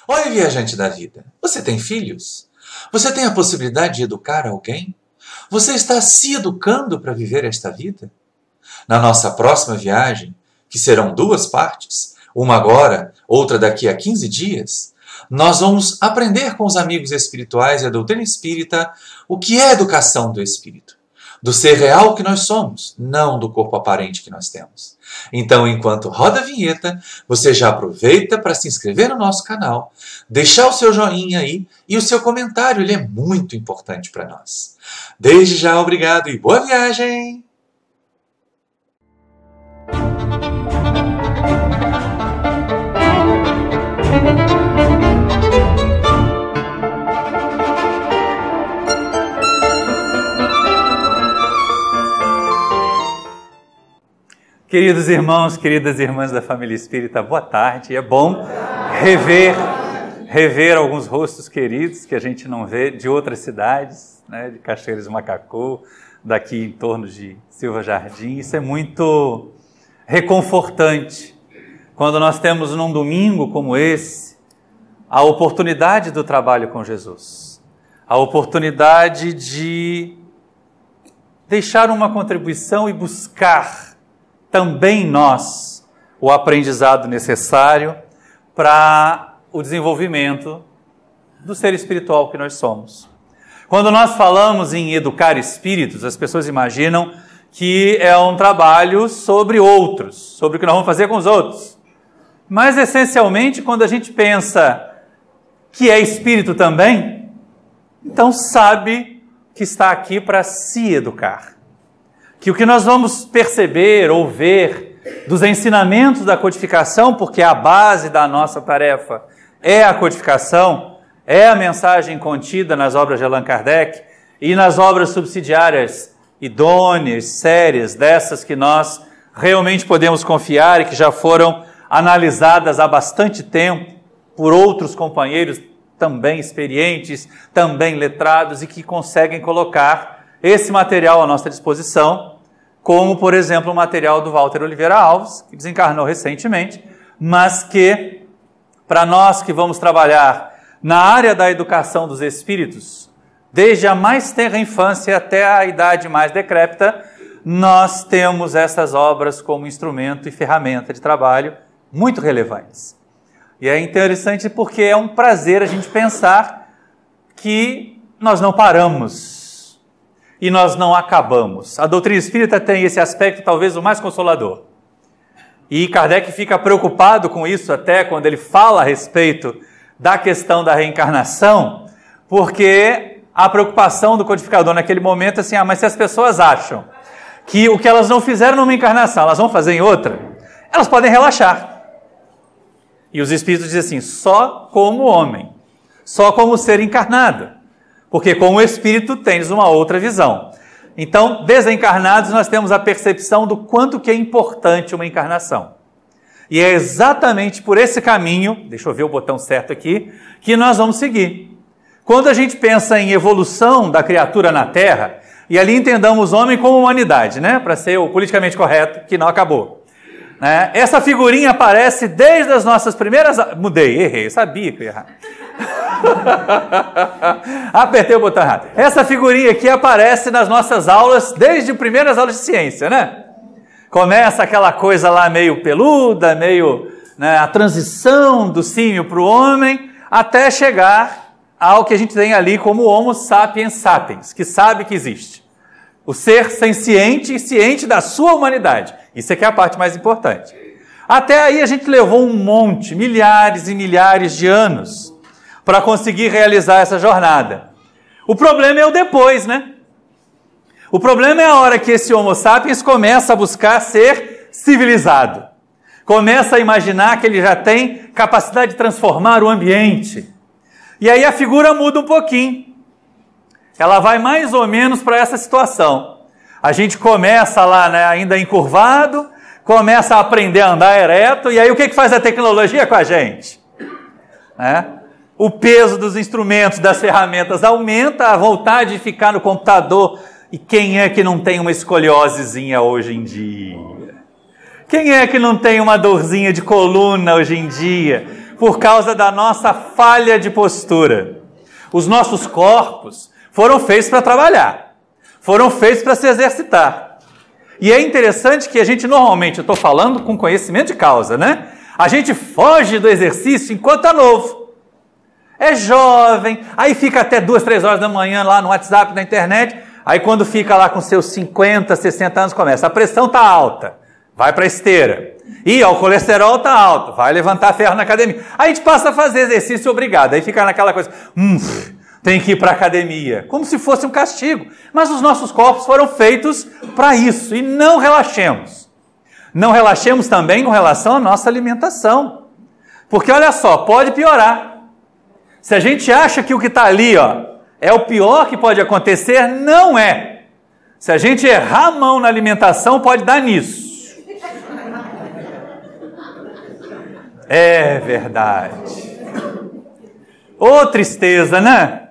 Oi, viajante da vida. Você tem filhos? Você tem a possibilidade de educar alguém? Você está se educando para viver esta vida? Na nossa próxima viagem, que serão 2 partes, uma agora, outra daqui a 15 dias, nós vamos aprender com os amigos espirituais e a doutrina espírita o que é educação do espírito. Do ser real que nós somos, não do corpo aparente que nós temos. Então, enquanto roda a vinheta, você já aproveita para se inscrever no nosso canal, deixar o seu joinha aí e o seu comentário, ele é muito importante para nós. Desde já, obrigado e boa viagem! Queridos irmãos, queridas irmãs da família espírita, boa tarde. É bom rever alguns rostos queridos que a gente não vê de outras cidades, né, de Cachoeiras do Macacu, daqui em torno de Silva Jardim. Isso é muito reconfortante quando nós temos num domingo como esse a oportunidade do trabalho com Jesus, a oportunidade de deixar uma contribuição e buscar também nós o aprendizado necessário para o desenvolvimento do ser espiritual que nós somos. Quando nós falamos em educar espíritos, as pessoas imaginam que é um trabalho sobre outros, sobre o que nós vamos fazer com os outros. Mas, essencialmente, quando a gente pensa que é espírito também, então sabe que está aqui para se educar. Que o que nós vamos perceber ou ver dos ensinamentos da codificação, porque a base da nossa tarefa é a codificação, é a mensagem contida nas obras de Allan Kardec e nas obras subsidiárias idôneas, sérias, dessas que nós realmente podemos confiar e que já foram analisadas há bastante tempo por outros companheiros também experientes, também letrados e que conseguem colocar esse material à nossa disposição, como, por exemplo, o material do Walter Oliveira Alves, que desencarnou recentemente, mas que, para nós que vamos trabalhar na área da educação dos espíritos, desde a mais tenra infância até a idade mais decrépita, nós temos essas obras como instrumento e ferramenta de trabalho muito relevantes. E é interessante porque é um prazer a gente pensar que nós não paramos e nós não acabamos. A doutrina espírita tem esse aspecto talvez o mais consolador. E Kardec fica preocupado com isso até quando ele fala a respeito da questão da reencarnação, porque a preocupação do codificador naquele momento é assim, mas se as pessoas acham que o que elas não fizeram numa encarnação, elas vão fazer em outra, elas podem relaxar. E os espíritos dizem assim, só como homem, só como ser encarnado. Porque com o espírito tens uma outra visão. Então, desencarnados, nós temos a percepção do quanto que é importante uma encarnação. E é exatamente por esse caminho, deixa eu ver o botão certo aqui, que nós vamos seguir. Quando a gente pensa em evolução da criatura na Terra, e ali entendamos o homem como humanidade, né? Para ser o politicamente correto, que não acabou. Né? Essa figurinha aparece desde as nossas primeiras... Errei, sabia que eu ia errar. Apertei o botão errado. Essa figurinha aqui aparece nas nossas aulas desde as primeiras aulas de ciência, né? Começa aquela coisa lá meio peluda, meio, né, a transição do símio para o homem, até chegar ao que a gente tem ali como Homo sapiens sapiens, que sabe que existe. O ser senciente e ciente da sua humanidade. Isso é que é a parte mais importante. Até aí a gente levou um monte, milhares e milhares de anos para conseguir realizar essa jornada. O problema é o depois, né? O problema é a hora que esse Homo sapiens começa a buscar ser civilizado. Começa a imaginar que ele já tem capacidade de transformar o ambiente. E aí a figura muda um pouquinho. Ela vai mais ou menos para essa situação. A gente começa lá, né, ainda encurvado, começa a aprender a andar ereto, e aí o que faz a tecnologia com a gente? O peso dos instrumentos, das ferramentas aumenta, a vontade de ficar no computador. E quem é que não tem uma escoliosezinha hoje em dia? Quem é que não tem uma dorzinha de coluna hoje em dia? por causa da nossa falha de postura. Os nossos corpos foram feitos para trabalhar, foram feitos para se exercitar. E é interessante que a gente normalmente, eu estou falando com conhecimento de causa, né? A gente foge do exercício enquanto é novo. É jovem, aí fica até 2, 3 horas da manhã lá no WhatsApp, na internet, aí quando fica lá com seus 50, 60 anos, começa, a pressão está alta, vai para a esteira. E ó, o colesterol está alto, vai levantar ferro na academia. Aí a gente passa a fazer exercício obrigado, aí fica naquela coisa, tem que ir para a academia, como se fosse um castigo. Mas os nossos corpos foram feitos para isso, e não relaxemos. Não relaxemos também com relação à nossa alimentação. Porque olha só, pode piorar. Se a gente acha que o que está ali ó, é o pior que pode acontecer, não é. Se a gente errar a mão na alimentação, pode dar nisso. É verdade. Ô tristeza, né?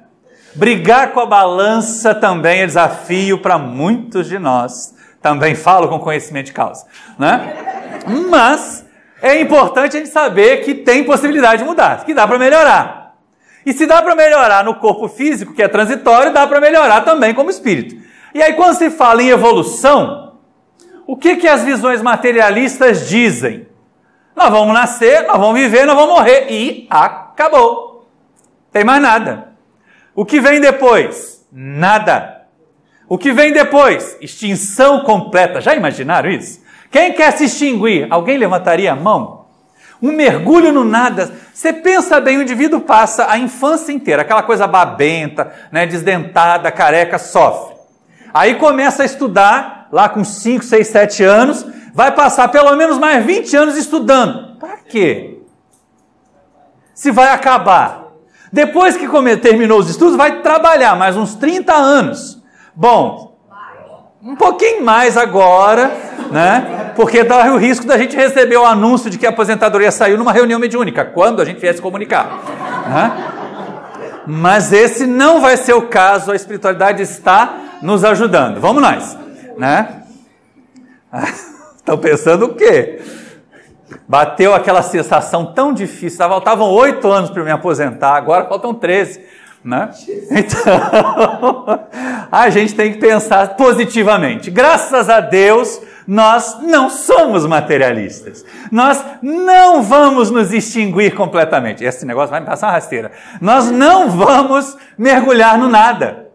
Brigar com a balança também é desafio para muitos de nós. Também falo com conhecimento de causa, né? Mas é importante a gente saber que tem possibilidade de mudar, que dá para melhorar. E se dá para melhorar no corpo físico, que é transitório, dá para melhorar também como espírito. E aí quando se fala em evolução, o que as visões materialistas dizem? Nós vamos nascer, nós vamos viver, nós vamos morrer e acabou. Tem mais nada. O que vem depois? Nada. O que vem depois? Extinção completa. Já imaginaram isso? Quem quer se extinguir? Alguém levantaria a mão? Um mergulho no nada. Você pensa bem, o indivíduo passa a infância inteira, aquela coisa babenta, né, desdentada, careca, sofre. Aí começa a estudar, lá com 5, 6, 7 anos, vai passar pelo menos mais 20 anos estudando. Para quê? Se vai acabar. Depois que terminou os estudos, vai trabalhar mais uns 30 anos. Bom, um pouquinho mais agora, né? Porque dá o risco da gente receber o anúncio de que a aposentadoria saiu numa reunião mediúnica, quando a gente vier se comunicar. Né? Mas esse não vai ser o caso, a espiritualidade está nos ajudando. Vamos nós, né? Estão pensando o quê? Bateu aquela sensação tão difícil, faltavam 8 anos para eu me aposentar, agora faltam 13, né? Então, a gente tem que pensar positivamente. Graças a Deus, nós não somos materialistas. Nós não vamos nos extinguir completamente. Esse negócio vai me passar uma rasteira. Nós não vamos mergulhar no nada.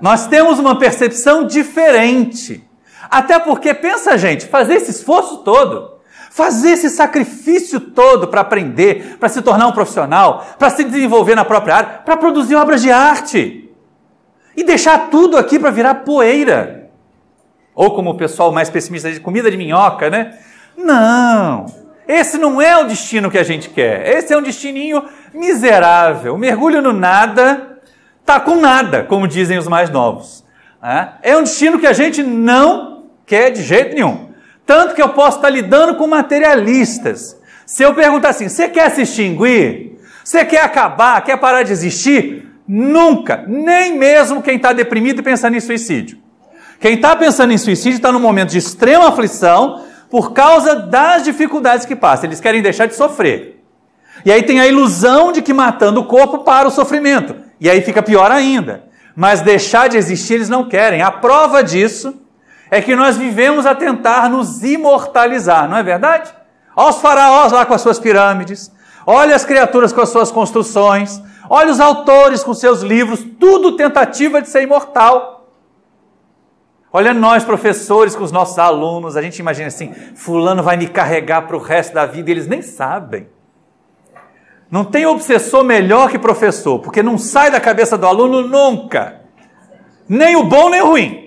Nós temos uma percepção diferente. Até porque, pensa gente, fazer esse esforço todo, fazer esse sacrifício todo para aprender, para se tornar um profissional, para se desenvolver na própria área, para produzir obras de arte. E deixar tudo aqui para virar poeira. Ou como o pessoal mais pessimista diz, comida de minhoca, né? Não, esse não é o destino que a gente quer. Esse é um destininho miserável. O mergulho no nada, tá com nada, como dizem os mais novos. É um destino que a gente não quer de jeito nenhum. Tanto que eu posso estar lidando com materialistas. Se eu perguntar assim, você quer se extinguir? Você quer acabar? Quer parar de existir? Nunca, nem mesmo quem está deprimido e pensando em suicídio. Quem está pensando em suicídio está num momento de extrema aflição por causa das dificuldades que passa. Eles querem deixar de sofrer. E aí tem a ilusão de que matando o corpo para o sofrimento. E aí fica pior ainda. Mas deixar de existir eles não querem. A prova disso é que nós vivemos a tentar nos imortalizar, não é verdade? Olha os faraós lá com as suas pirâmides, olha as criaturas com as suas construções, olha os autores com seus livros, tudo tentativa de ser imortal. Olha nós, professores, com os nossos alunos, a gente imagina assim, fulano vai me carregar para o resto da vida, e eles nem sabem. Não tem obsessor melhor que professor, porque não sai da cabeça do aluno nunca. Nem o bom, nem o ruim.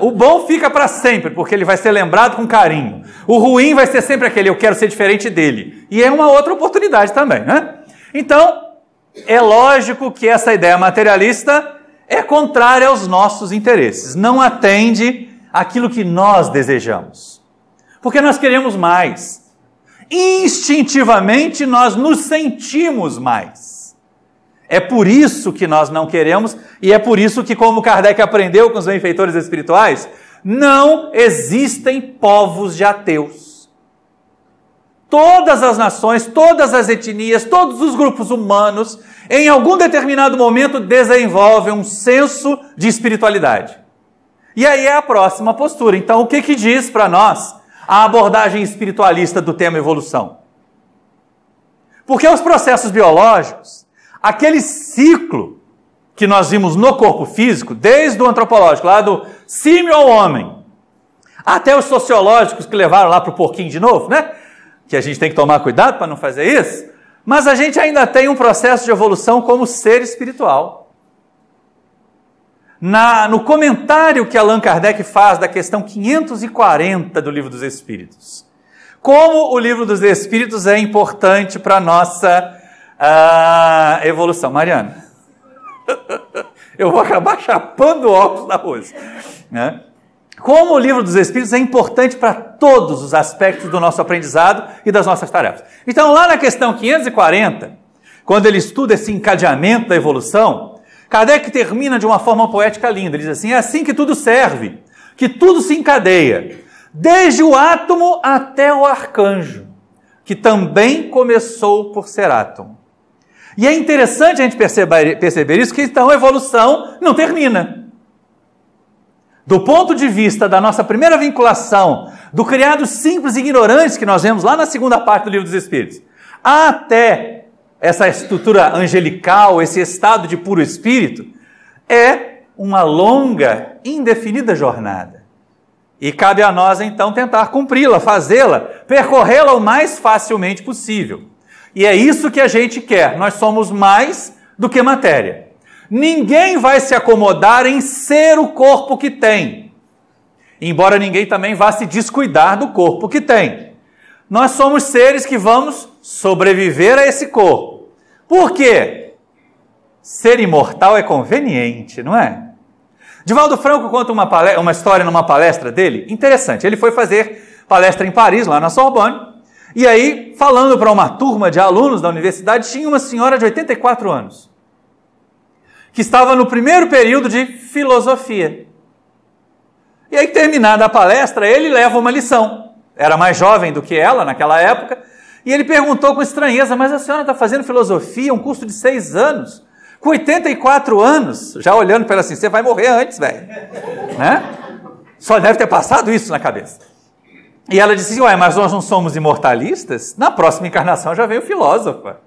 O bom fica para sempre, porque ele vai ser lembrado com carinho. O ruim vai ser sempre aquele, eu quero ser diferente dele. E é uma outra oportunidade também, né? Então, é lógico que essa ideia materialista é contrária aos nossos interesses. Não atende àquilo que nós desejamos. Porque nós queremos mais. Instintivamente nós nos sentimos mais. É por isso que nós não queremos, e é por isso que, como Kardec aprendeu com os benfeitores espirituais, não existem povos de ateus. todas as nações, todas as etnias, todos os grupos humanos, em algum determinado momento desenvolvem um senso de espiritualidade. E aí é a próxima postura. Então, o que diz para nós a abordagem espiritualista do tema evolução? Porque os processos biológicos, aquele ciclo que nós vimos no corpo físico, desde o antropológico, lá do símio ao homem, até os sociológicos que levaram lá para o porquinho de novo, né? Que a gente tem que tomar cuidado para não fazer isso, mas a gente ainda tem um processo de evolução como ser espiritual. No comentário que Allan Kardec faz da questão 540 do Livro dos Espíritos, como o Livro dos Espíritos é importante para a nossa evolução. Mariana, eu vou acabar chapando o óculos da Rose, né? Como o Livro dos Espíritos é importante para todos os aspectos do nosso aprendizado e das nossas tarefas. Então, lá na questão 540, quando ele estuda esse encadeamento da evolução, Kardec termina de uma forma poética linda. Ele diz assim: é assim que tudo serve, que tudo se encadeia, desde o átomo até o arcanjo, que também começou por ser átomo. E é interessante a gente perceber isso, que então a evolução não termina. Do ponto de vista da nossa primeira vinculação, do criado simples e ignorantes que nós vemos lá na segunda parte do Livro dos Espíritos, até essa estrutura angelical, esse estado de puro espírito, é uma longa, indefinida jornada. E cabe a nós, então, tentar cumpri-la, fazê-la, percorrê-la o mais facilmente possível. E é isso que a gente quer. Nós somos mais do que matéria. Ninguém vai se acomodar em ser o corpo que tem, embora ninguém também vá se descuidar do corpo que tem. Nós somos seres que vamos sobreviver a esse corpo. Por quê? Ser imortal é conveniente, não é? Divaldo Franco conta uma história numa palestra dele, interessante. Ele foi fazer palestra em Paris, lá na Sorbonne, e aí, falando para uma turma de alunos da universidade, tinha uma senhora de 84 anos, que estava no primeiro período de filosofia. E aí, terminada a palestra, ele leva uma lição. Era mais jovem do que ela naquela época, e ele perguntou com estranheza: mas a senhora está fazendo filosofia, um curso de 6 anos, com 84 anos, já olhando para ela assim: você vai morrer antes, velho. Né? Só deve ter passado isso na cabeça. E ela disse: ué, mas nós não somos imortalistas? Na próxima encarnação já veio filósofa.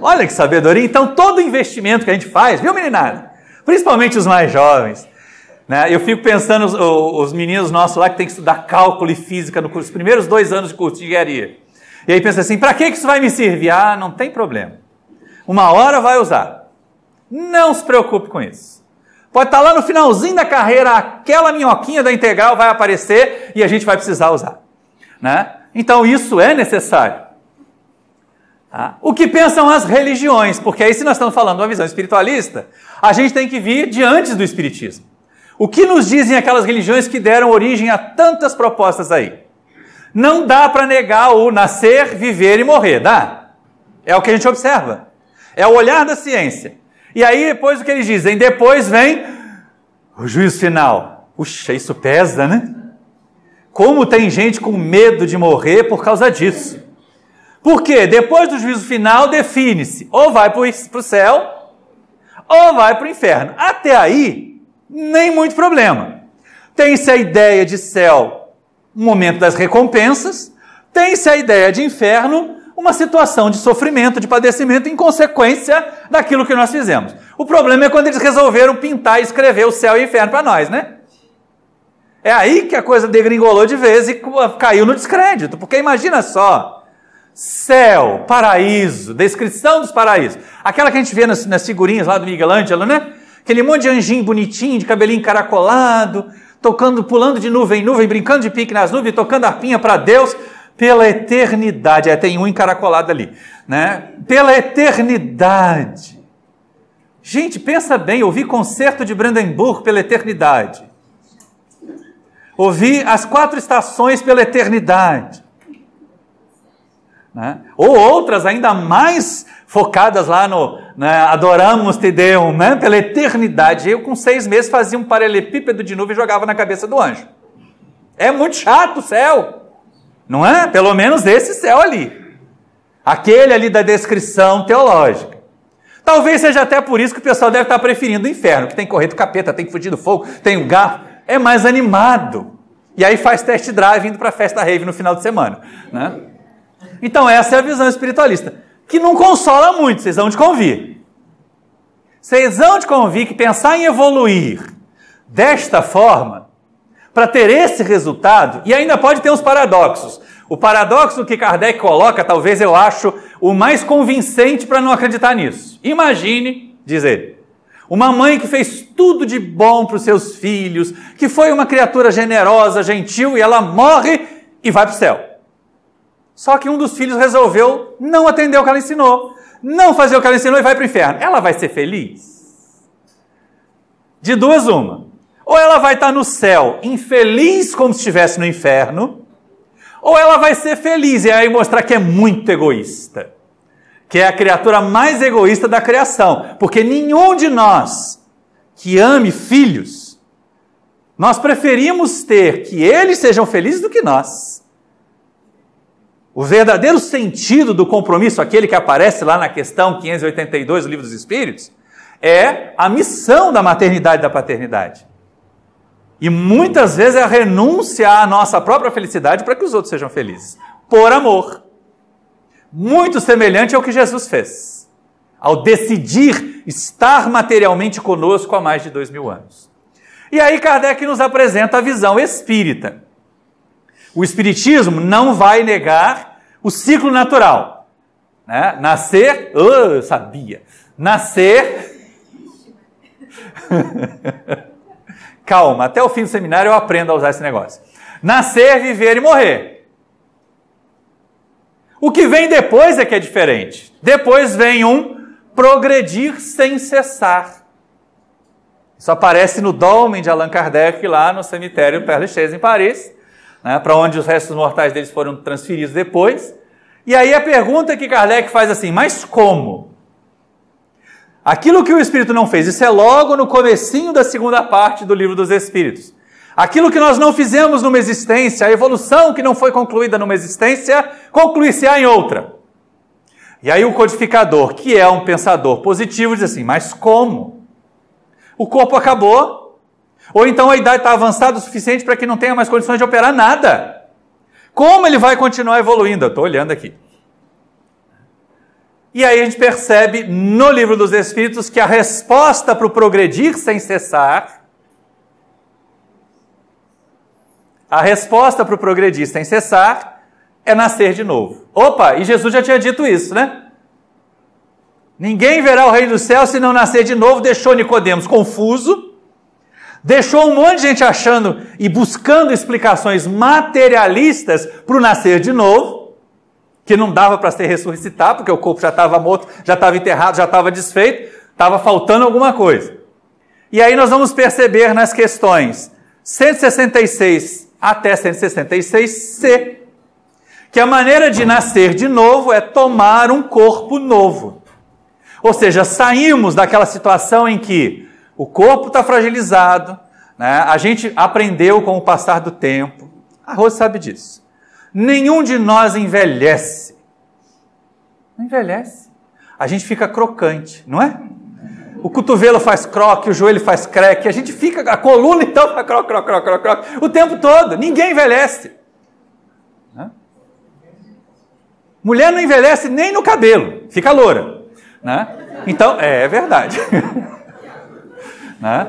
Olha que sabedoria. Então, todo investimento que a gente faz, viu, meninada? Principalmente os mais jovens, né? Eu fico pensando os meninos nossos lá que tem que estudar cálculo e física nos primeiros 2 anos de curso de engenharia. E aí pensa assim: para que isso vai me servir? Ah, não tem problema. Uma hora vai usar. Não se preocupe com isso. Pode estar lá no finalzinho da carreira, aquela minhoquinha da integral vai aparecer e a gente vai precisar usar, né? Então, isso é necessário. O que pensam as religiões? Porque aí, se nós estamos falando de uma visão espiritualista, a gente tem que vir de antes do espiritismo. O que nos dizem aquelas religiões que deram origem a tantas propostas aí? Não dá para negar o nascer, viver e morrer, dá? É o que a gente observa. É o olhar da ciência. E aí, depois o que eles dizem? Depois vem o juízo final. Puxa, isso pesa, né? Como tem gente com medo de morrer por causa disso. Por quê? Depois do juízo final, define-se: ou vai para o céu, ou vai para o inferno. Até aí, nem muito problema. Tem-se a ideia de céu, um momento das recompensas. Tem-se a ideia de inferno, uma situação de sofrimento, de padecimento em consequência daquilo que nós fizemos. O problema é quando eles resolveram pintar e escrever o céu e o inferno para nós, né? É aí que a coisa degringolou de vez e caiu no descrédito. Porque imagina só: céu, paraíso, descrição dos paraísos. Aquela que a gente vê nas figurinhas lá do Miguel Ângelo, né? Aquele monte de anjinho bonitinho, de cabelinho encaracolado, tocando, pulando de nuvem em nuvem, brincando de pique nas nuvens, tocando harpinha para Deus, pela eternidade. Tem um encaracolado ali, né? Pela eternidade. Gente, pensa bem, ouvir concerto de Brandenburg pela eternidade. Ouvir as 4 estações pela eternidade. Né? Ou outras ainda mais focadas lá no Adoramos Te Deum, né? Pela eternidade. Eu com 6 meses fazia um paralelepípedo de nuvem e jogava na cabeça do anjo. É muito chato o céu, não é? Pelo menos esse céu ali. Aquele ali da descrição teológica. Talvez seja até por isso que o pessoal deve estar preferindo o inferno, que tem que correr do capeta, tem que fugir do fogo, tem o garfo. É mais animado. E aí faz test drive indo para a festa rave no final de semana, né? Então essa é a visão espiritualista, que não consola muito, vocês vão de convir. Vocês vão de convir que pensar em evoluir desta forma, para ter esse resultado, e ainda pode ter uns paradoxos. O paradoxo que Kardec coloca, talvez eu acho o mais convincente para não acreditar nisso. Imagine, diz ele, uma mãe que fez tudo de bom para os seus filhos, que foi uma criatura generosa, gentil, e ela morre e vai para o céu. Só que um dos filhos resolveu não atender o que ela ensinou, não fazer o que ela ensinou e vai para o inferno. Ela vai ser feliz? De duas uma. Ou ela vai estar no céu infeliz como se estivesse no inferno, ou ela vai ser feliz e aí mostrar que é muito egoísta, que é a criatura mais egoísta da criação, porque nenhum de nós que ame filhos, nós preferimos ter que eles sejam felizes do que nós. O verdadeiro sentido do compromisso, aquele que aparece lá na questão 582 do Livro dos Espíritos, é a missão da maternidade e da paternidade. E muitas vezes é a renúncia à nossa própria felicidade para que os outros sejam felizes, por amor. Muito semelhante ao que Jesus fez, ao decidir estar materialmente conosco há mais de 2000 anos. E aí Kardec nos apresenta a visão espírita. O espiritismo não vai negar o ciclo natural, né? Nascer, eu sabia, nascer... Calma, até o fim do seminário eu aprendo a usar esse negócio. Nascer, viver e morrer. O que vem depois é que é diferente. Depois vem um progredir sem cessar. Isso aparece no Dolmen de Allan Kardec, lá no cemitério Père Lachaise, em Paris, né, para onde os restos mortais deles foram transferidos depois. E aí a pergunta que Kardec faz assim, mas como? Aquilo que o Espírito não fez, isso é logo no comecinho da segunda parte do Livro dos Espíritos. Aquilo que nós não fizemos numa existência, a evolução que não foi concluída numa existência, concluir-se-á em outra. E aí o codificador, que é um pensador positivo, diz assim, mas como? O corpo acabou? Ou então a idade está avançada o suficiente para que não tenha mais condições de operar nada? Como ele vai continuar evoluindo? Eu estou olhando aqui. E aí a gente percebe no Livro dos Espíritos que a resposta para o progredir sem cessar, é nascer de novo. Opa, e Jesus já tinha dito isso, né? Ninguém verá o reino do céu se não nascer de novo, deixou Nicodemos confuso, deixou um monte de gente achando e buscando explicações materialistas para o nascer de novo, que não dava para se ressuscitar, porque o corpo já estava morto, já estava enterrado, já estava desfeito, estava faltando alguma coisa. E aí nós vamos perceber nas questões 166 até 166c, que a maneira de nascer de novo é tomar um corpo novo. Ou seja, saímos daquela situação em que o corpo está fragilizado, né? A gente aprendeu com o passar do tempo, a Rose sabe disso. Nenhum de nós envelhece. Não envelhece. A gente fica crocante, não é? O cotovelo faz croque, o joelho faz creque, a gente fica, a coluna então faz croque, croque, croque, croque, croque, o tempo todo. Ninguém envelhece. Né? Mulher não envelhece nem no cabelo, fica loura. Né? Então, é verdade. Né?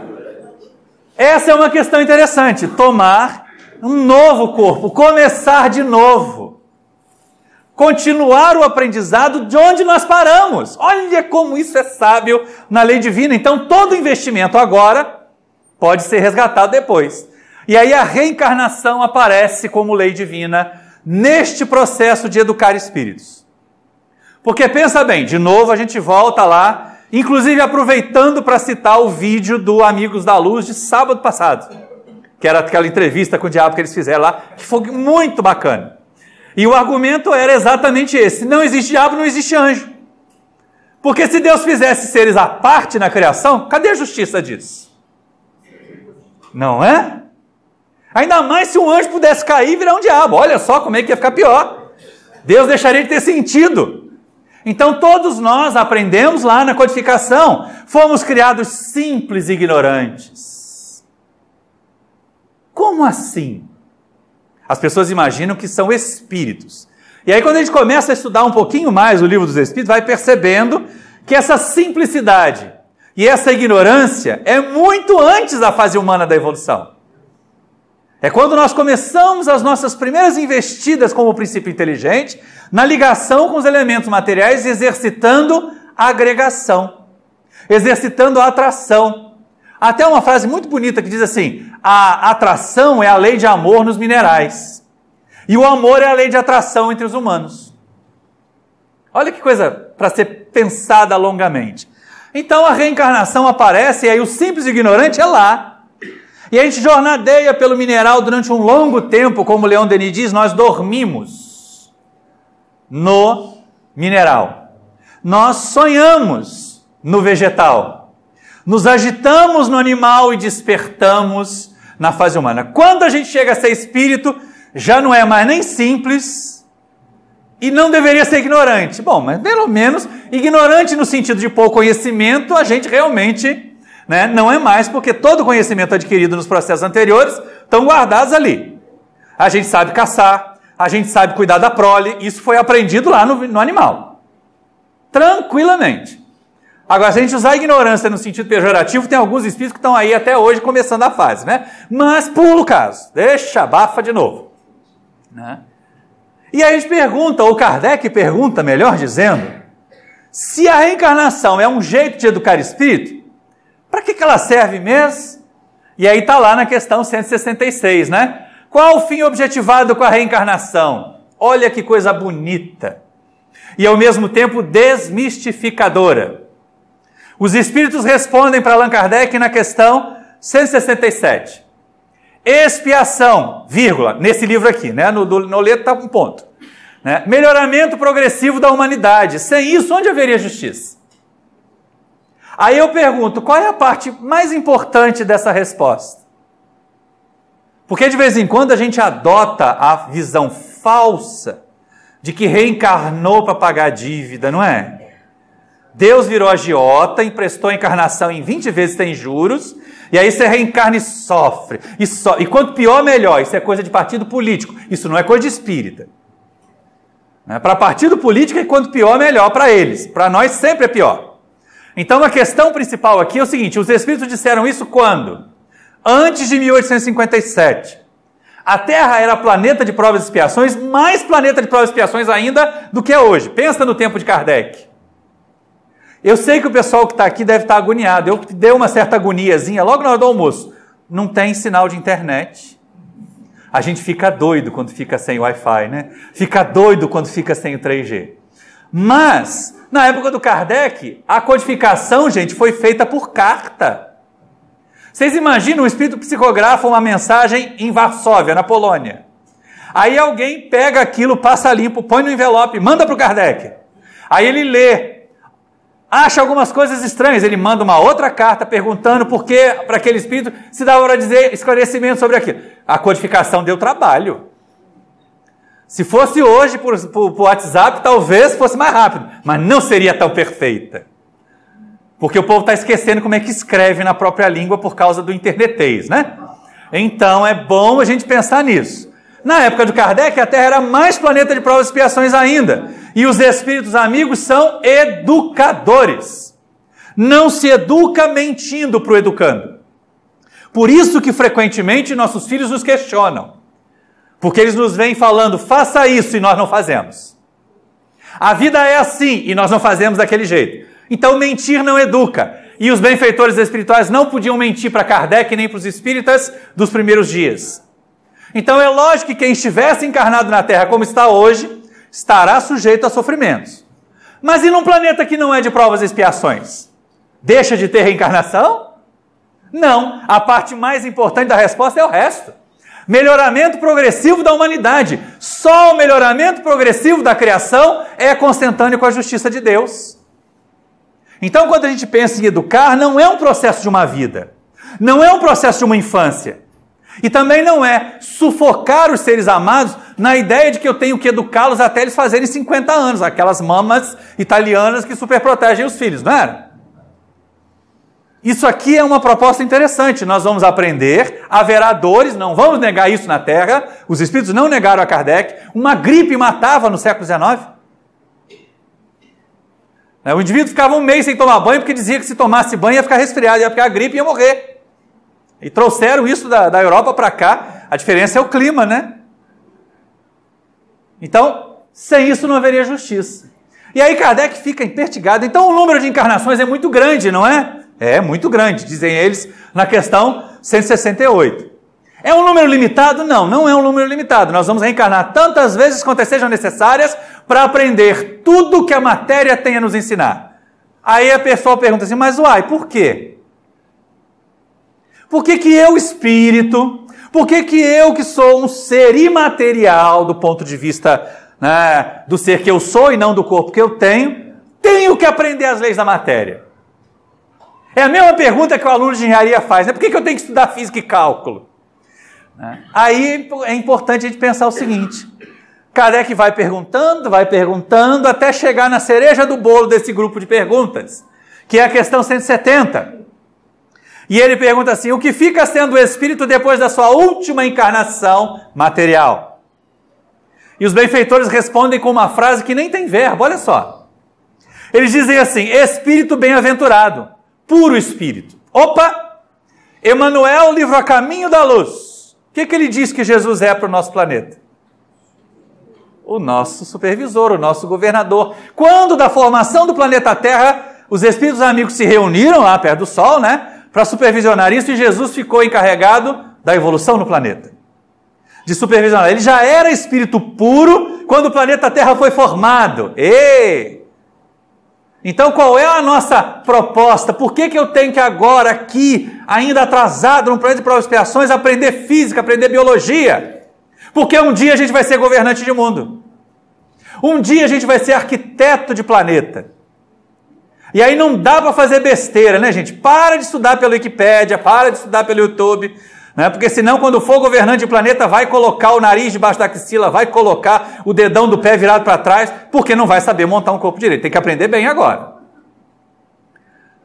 Essa é uma questão interessante, tomar um novo corpo, começar de novo, continuar o aprendizado de onde nós paramos. Olha como isso é sábio na lei divina. Então todo investimento agora pode ser resgatado depois. E aí a reencarnação aparece como lei divina neste processo de educar espíritos. Porque pensa bem, de novo a gente volta lá, inclusive aproveitando para citar o vídeo do Amigos da Luz de sábado passado, que era aquela entrevista com o diabo que eles fizeram lá, que foi muito bacana. E o argumento era exatamente esse, não existe diabo, não existe anjo. Porque se Deus fizesse seres à parte na criação, cadê a justiça disso? Não é? Ainda mais se um anjo pudesse cair e virar um diabo, olha só como é que ia ficar pior. Deus deixaria de ter sentido. Então todos nós aprendemos lá na codificação, fomos criados simples e ignorantes. Como assim? As pessoas imaginam que são espíritos. E aí quando a gente começa a estudar um pouquinho mais o livro dos Espíritos, vai percebendo que essa simplicidade e essa ignorância é muito antes da fase humana da evolução. É quando nós começamos as nossas primeiras investidas como princípio inteligente, na ligação com os elementos materiais, exercitando a agregação, exercitando a atração. Até uma frase muito bonita que diz assim: a atração é a lei de amor nos minerais, e o amor é a lei de atração entre os humanos. Olha que coisa para ser pensada longamente. Então a reencarnação aparece, e aí o simples ignorante é lá. E a gente jornadeia pelo mineral durante um longo tempo, como Leon Denis diz, nós dormimos no mineral. Nós sonhamos no vegetal. Nos agitamos no animal e despertamos na fase humana. Quando a gente chega a ser espírito, já não é mais nem simples e não deveria ser ignorante. Bom, mas pelo menos ignorante no sentido de pouco conhecimento, a gente realmente... não é mais, porque todo o conhecimento adquirido nos processos anteriores estão guardados ali. A gente sabe caçar, a gente sabe cuidar da prole, isso foi aprendido lá no animal. Tranquilamente. Agora, se a gente usar a ignorância no sentido pejorativo, tem alguns espíritos que estão aí até hoje começando a fase, né? Mas pula o caso, deixa, abafa de novo. E aí a gente pergunta, ou Kardec pergunta, melhor dizendo, se a reencarnação é um jeito de educar espírito, para que ela serve mesmo? E aí está lá na questão 166, né? Qual o fim objetivado com a reencarnação? Olha que coisa bonita. E ao mesmo tempo desmistificadora. Os espíritos respondem para Allan Kardec na questão 167. Expiação, vírgula, nesse livro aqui, né? No letra está um ponto. Né? Melhoramento progressivo da humanidade. Sem isso, onde haveria justiça? Aí eu pergunto, qual é a parte mais importante dessa resposta? Porque de vez em quando a gente adota a visão falsa de que reencarnou para pagar dívida, não é? Deus virou agiota, emprestou a encarnação em 20 vezes sem juros, e aí você reencarna e sofre. E quanto pior, melhor. Isso é coisa de partido político, isso não é coisa de espírita. Para partido político, quanto pior, melhor para eles. Para nós sempre é pior. Então, a questão principal aqui é o seguinte, os espíritos disseram isso quando? Antes de 1857. A Terra era planeta de provas e expiações, mais planeta de provas e expiações ainda do que é hoje. Pensa no tempo de Kardec. Eu sei que o pessoal que está aqui deve estar agoniado. Eu dei uma certa agoniazinha logo na hora do almoço. Não tem sinal de internet. A gente fica doido quando fica sem Wi-Fi, né? Fica doido quando fica sem o 3G. Mas... na época do Kardec, a codificação, gente, foi feita por carta. Vocês imaginam um espírito psicografa uma mensagem em Varsóvia, na Polônia. Aí alguém pega aquilo, passa limpo, põe no envelope, manda para o Kardec. Aí ele lê, acha algumas coisas estranhas, ele manda uma outra carta perguntando por que para aquele espírito se dava para dizer esclarecimento sobre aquilo. A codificação deu trabalho. Se fosse hoje por WhatsApp, talvez fosse mais rápido, mas não seria tão perfeita. Porque o povo está esquecendo como é que escreve na própria língua por causa do internetês, né? Então é bom a gente pensar nisso. Na época do Kardec, a Terra era mais planeta de provas e expiações ainda. E os espíritos amigos são educadores. Não se educa mentindo para o educando. Por isso que frequentemente nossos filhos nos questionam. Porque eles nos vêm falando, faça isso, e nós não fazemos. A vida é assim, e nós não fazemos daquele jeito. Então mentir não educa. E os benfeitores espirituais não podiam mentir para Kardec nem para os espíritas dos primeiros dias. Então é lógico que quem estivesse encarnado na Terra como está hoje, estará sujeito a sofrimentos. Mas e num planeta que não é de provas e expiações? Deixa de ter reencarnação? Não, a parte mais importante da resposta é o resto. Melhoramento progressivo da humanidade. Só o melhoramento progressivo da criação é consentâneo com a justiça de Deus. Então, quando a gente pensa em educar, não é um processo de uma vida. Não é um processo de uma infância. E também não é sufocar os seres amados na ideia de que eu tenho que educá-los até eles fazerem 50 anos, aquelas mamas italianas que superprotegem os filhos, não era? Isso aqui é uma proposta interessante, nós vamos aprender, haverá dores, não vamos negar isso na Terra, os espíritos não negaram a Kardec, uma gripe matava no século XIX. O indivíduo ficava um mês sem tomar banho porque dizia que se tomasse banho ia ficar resfriado, ia ficar gripe e ia morrer. E trouxeram isso da Europa para cá, a diferença é o clima, né? Então, sem isso não haveria justiça. E aí Kardec fica impertigado, então o número de encarnações é muito grande, não é? É muito grande, dizem eles na questão 168. É um número limitado? Não, não é um número limitado. Nós vamos reencarnar tantas vezes quantas sejam necessárias para aprender tudo que a matéria tem a nos ensinar. Aí a pessoa pergunta assim, mas uai, por quê? Por que que eu, espírito, por que que eu, que sou um ser imaterial do ponto de vista, né, do ser que eu sou e não do corpo que eu tenho que aprender as leis da matéria? É a mesma pergunta que o aluno de engenharia faz, né? Por que que eu tenho que estudar física e cálculo? Aí é importante a gente pensar o seguinte, Kardec vai perguntando, até chegar na cereja do bolo desse grupo de perguntas, que é a questão 170. E ele pergunta assim, o que fica sendo o espírito depois da sua última encarnação material? E os benfeitores respondem com uma frase que nem tem verbo, olha só. Eles dizem assim, espírito bem-aventurado, puro espírito. Opa! Emmanuel, livro A Caminho da Luz. O que ele diz que Jesus é para o nosso planeta? O nosso supervisor, o nosso governador. Quando da formação do planeta Terra, os espíritos amigos se reuniram lá perto do Sol, né? Para supervisionar isso, e Jesus ficou encarregado da evolução no planeta. De supervisionar. Ele já era espírito puro quando o planeta Terra foi formado. Então, qual é a nossa proposta? Por que que eu tenho que agora, aqui, ainda atrasado, no planeta de provas e expiações, aprender física, aprender biologia? Porque um dia a gente vai ser governante de mundo. Um dia a gente vai ser arquiteto de planeta. E aí não dá para fazer besteira, né, gente? Para de estudar pela Wikipédia, para de estudar pelo YouTube, né? Porque senão, quando for governante de planeta, vai colocar o nariz debaixo da axila, vai colocar o dedão do pé virado para trás, porque não vai saber montar um corpo direito. Tem que aprender bem agora.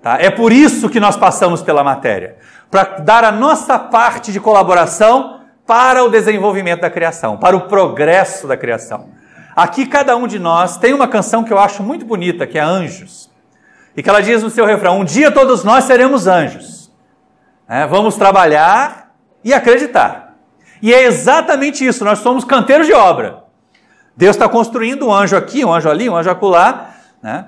Tá? É por isso que nós passamos pela matéria, para dar a nossa parte de colaboração para o desenvolvimento da criação, para o progresso da criação. Aqui cada um de nós tem uma canção que eu acho muito bonita, que é Anjos. E que ela diz no seu refrão, um dia todos nós seremos anjos. Vamos trabalhar e acreditar. E é exatamente isso, nós somos canteiros de obra. Deus está construindo um anjo aqui, um anjo ali, um anjo acolá, né?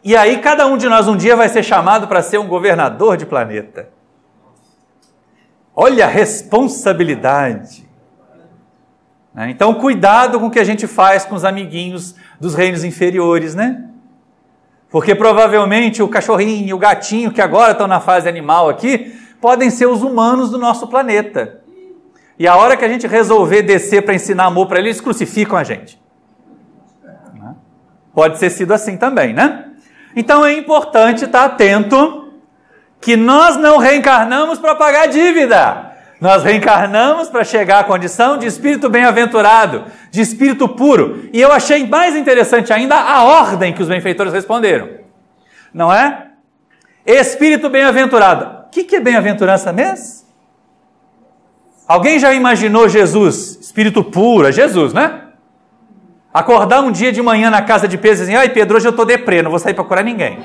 E aí cada um de nós um dia vai ser chamado para ser um governador de planeta. Olha a responsabilidade. Então cuidado com o que a gente faz com os amiguinhos dos reinos inferiores, né? Porque provavelmente o cachorrinho e o gatinho, que agora estão na fase animal aqui, podem ser os humanos do nosso planeta. E a hora que a gente resolver descer para ensinar amor para eles, crucificam a gente. Pode ser sido assim também, né? Então é importante estar atento que nós não reencarnamos para pagar dívida. Nós reencarnamos para chegar à condição de espírito bem-aventurado, de espírito puro. E eu achei mais interessante ainda a ordem que os benfeitores responderam. Não é? Espírito bem-aventurado. O que é bem-aventurança mesmo? Alguém já imaginou Jesus, espírito puro, é Jesus, né? Acordar um dia de manhã na casa de Pedro e dizer, ai Pedro, hoje eu estou deprê, não vou sair para curar ninguém.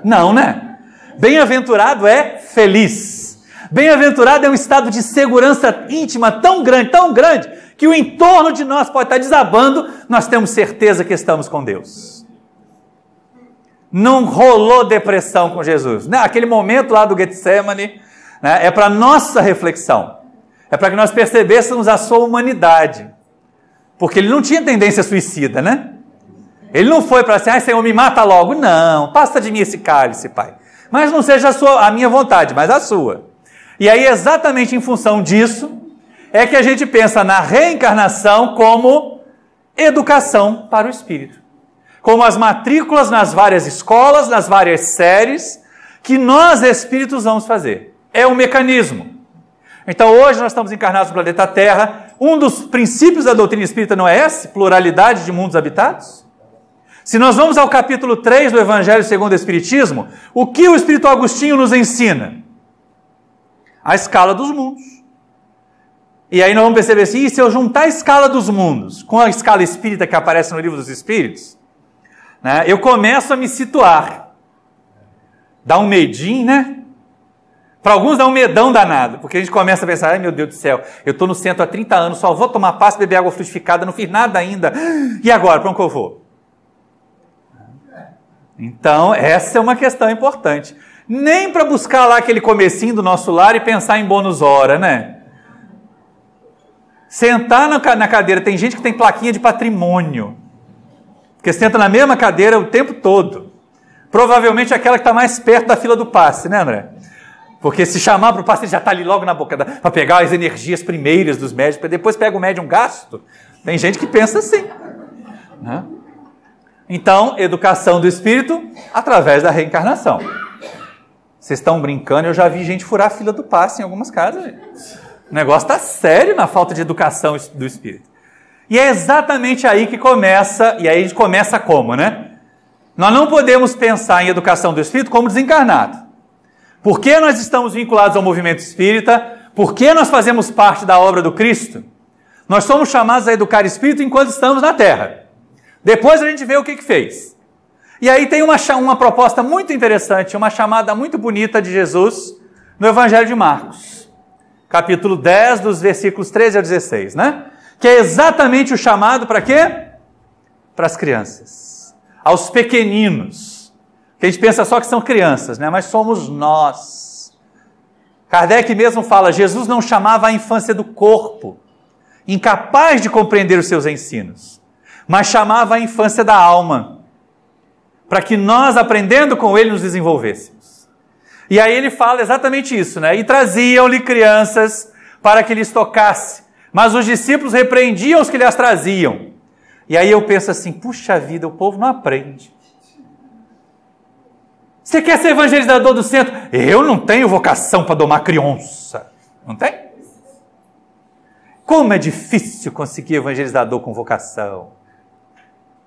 Não, né? Bem-aventurado é feliz. Bem-aventurado é um estado de segurança íntima tão grande, que o entorno de nós pode estar desabando, nós temos certeza que estamos com Deus. Não rolou depressão com Jesus. Aquele momento lá do Getsemane, né, é para nossa reflexão. É para que nós percebêssemos a sua humanidade. Porque ele não tinha tendência suicida, né? Ele não foi para assim, ai Senhor, me mata logo. Não, passa de mim esse cálice, Pai. Mas não seja a minha vontade, mas a sua. E aí, exatamente em função disso, é que a gente pensa na reencarnação como educação para o espírito. Como as matrículas nas várias escolas, nas várias séries, que nós espíritos vamos fazer. É um mecanismo. Então hoje nós estamos encarnados no planeta Terra. Um dos princípios da doutrina espírita não é esse? Pluralidade de mundos habitados? Se nós vamos ao capítulo 3 do Evangelho segundo o Espiritismo, o que o Espírito Agostinho nos ensina? A escala dos mundos. E aí nós vamos perceber assim, e se eu juntar a escala dos mundos com a escala espírita que aparece no Livro dos Espíritos, né, eu começo a me situar. Dá um medinho, né? Para alguns dá um medão danado, porque a gente começa a pensar, ai meu Deus do céu, eu estou no centro há 30 anos, só vou tomar passe, beber água frutificada, não fiz nada ainda. E agora, para onde eu vou? Então, essa é uma questão importante. Nem para buscar lá aquele comecinho do nosso lar e pensar em bônus hora, né? Sentar na cadeira, tem gente que tem plaquinha de patrimônio, porque senta na mesma cadeira o tempo todo. Provavelmente aquela que está mais perto da fila do passe, né, André? Porque se chamar para o passe, ele já está ali logo na boca, para pegar as energias primeiras dos médios, para depois pega o médium gasto. Tem gente que pensa assim, né? Então, educação do espírito através da reencarnação. Vocês estão brincando, eu já vi gente furar a fila do passe em algumas casas. O negócio está sério na falta de educação do espírito. E é exatamente aí que começa, e aí a gente começa como, né? Nós não podemos pensar em educação do espírito como desencarnado. Por que nós estamos vinculados ao movimento espírita? Por que nós fazemos parte da obra do Cristo? Nós somos chamados a educar espírito enquanto estamos na Terra. Depois a gente vê o que fez. E aí tem uma proposta muito interessante, uma chamada muito bonita de Jesus no Evangelho de Marcos, capítulo 10, dos versículos 13 a 16, né? Que é exatamente o chamado para quê? Para as crianças, aos pequeninos, que a gente pensa só que são crianças, né? Mas somos nós. Kardec mesmo fala, Jesus não chamava a infância do corpo, incapaz de compreender os seus ensinos, mas chamava a infância da alma, para que nós, aprendendo com ele, nos desenvolvêssemos. E aí ele fala exatamente isso, né? E traziam-lhe crianças para que lhes tocasse, mas os discípulos repreendiam os que lhes traziam. E aí eu penso assim, puxa vida, o povo não aprende. Você quer ser evangelizador do centro? Eu não tenho vocação para domar criança. Não tem? Como é difícil conseguir evangelizador com vocação.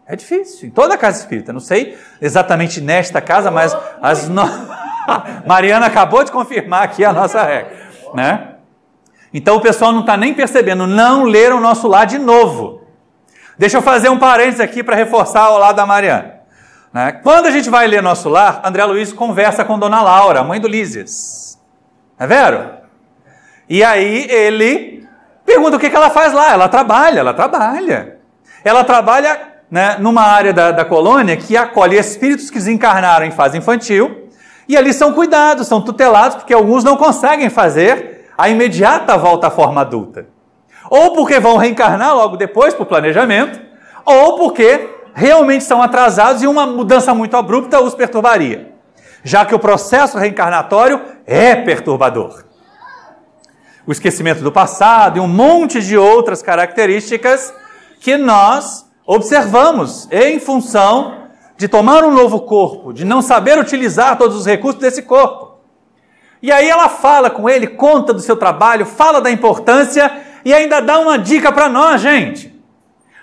É difícil, em toda a casa espírita. Não sei exatamente nesta casa, mas Mariana acabou de confirmar aqui a nossa regra, né? Então o pessoal não está nem percebendo, não leram o nosso lar de novo. Deixa eu fazer um parênteses aqui para reforçar ao lado da Mariana. Né? Quando a gente vai ler nosso lar, André Luiz conversa com Dona Laura, mãe do Lísias. É vero? E aí ele pergunta o que ela faz lá. Ela trabalha. Ela trabalha, né, numa área da colônia que acolhe espíritos que desencarnaram em fase infantil, e ali são cuidados, são tutelados, porque alguns não conseguem fazer a imediata volta à forma adulta. Ou porque vão reencarnar logo depois, por planejamento, ou porque realmente são atrasados e uma mudança muito abrupta os perturbaria, já que o processo reencarnatório é perturbador. O esquecimento do passado e um monte de outras características que nós observamos em função de tomar um novo corpo, de não saber utilizar todos os recursos desse corpo. E aí ela fala com ele, conta do seu trabalho, fala da importância e ainda dá uma dica para nós, gente.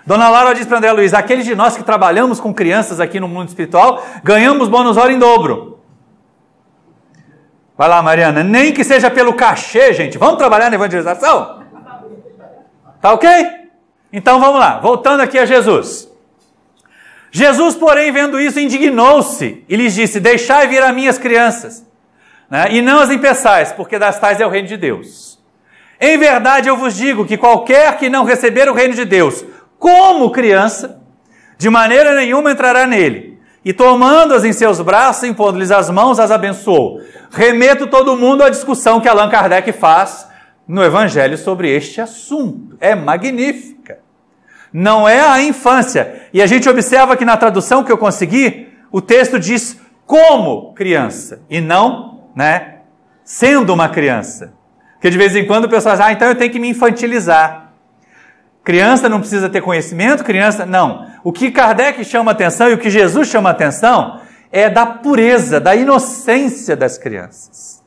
Dona Laura diz para André Luiz, aqueles de nós que trabalhamos com crianças aqui no mundo espiritual, ganhamos bônus hora em dobro. Vai lá, Mariana, nem que seja pelo cachê, gente, vamos trabalhar na evangelização? Tá ok? Então vamos lá, voltando aqui a Jesus. Jesus, porém, vendo isso, indignou-se e lhes disse, deixai vir a mim as crianças, né? E não as impeçais, porque das tais é o reino de Deus. Em verdade eu vos digo que qualquer que não receber o reino de Deus como criança, de maneira nenhuma entrará nele. E tomando-as em seus braços, impondo-lhes as mãos, as abençoou. Remeto todo mundo à discussão que Allan Kardec faz no Evangelho sobre este assunto. É magnífica. Não é a infância. E a gente observa que na tradução que eu consegui, o texto diz como criança, e não, né, sendo uma criança. Porque de vez em quando o pessoal diz, então eu tenho que me infantilizar. Criança não precisa ter conhecimento, criança não. O que Kardec chama atenção e o que Jesus chama atenção é da pureza, da inocência das crianças.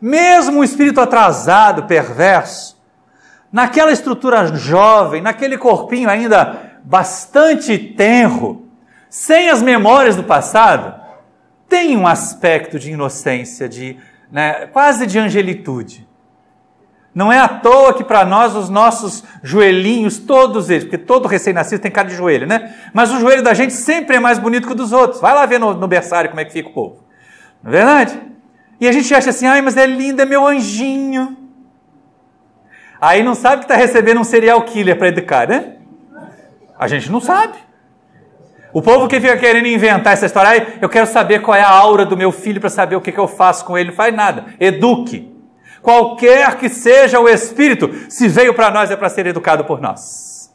mesmo um espírito atrasado, perverso, naquela estrutura jovem, naquele corpinho ainda bastante tenro, sem as memórias do passado, tem um aspecto de inocência, quase de angelitude. Não é à toa que para nós os nossos joelhinhos, todos eles, porque todo recém-nascido tem cara de joelho, né? Mas o joelho da gente sempre é mais bonito que o dos outros. Vai lá ver no berçário como é que fica o povo. Não é verdade? E a gente acha assim, ai, mas é lindo, é meu anjinho. Aí não sabe que está recebendo um serial killer para educar, né? A gente não sabe. O povo que fica querendo inventar essa história, ai, eu quero saber qual é a aura do meu filho para saber o que eu faço com ele. Não faz nada. Eduque. Qualquer que seja o espírito, se veio para nós é para ser educado por nós.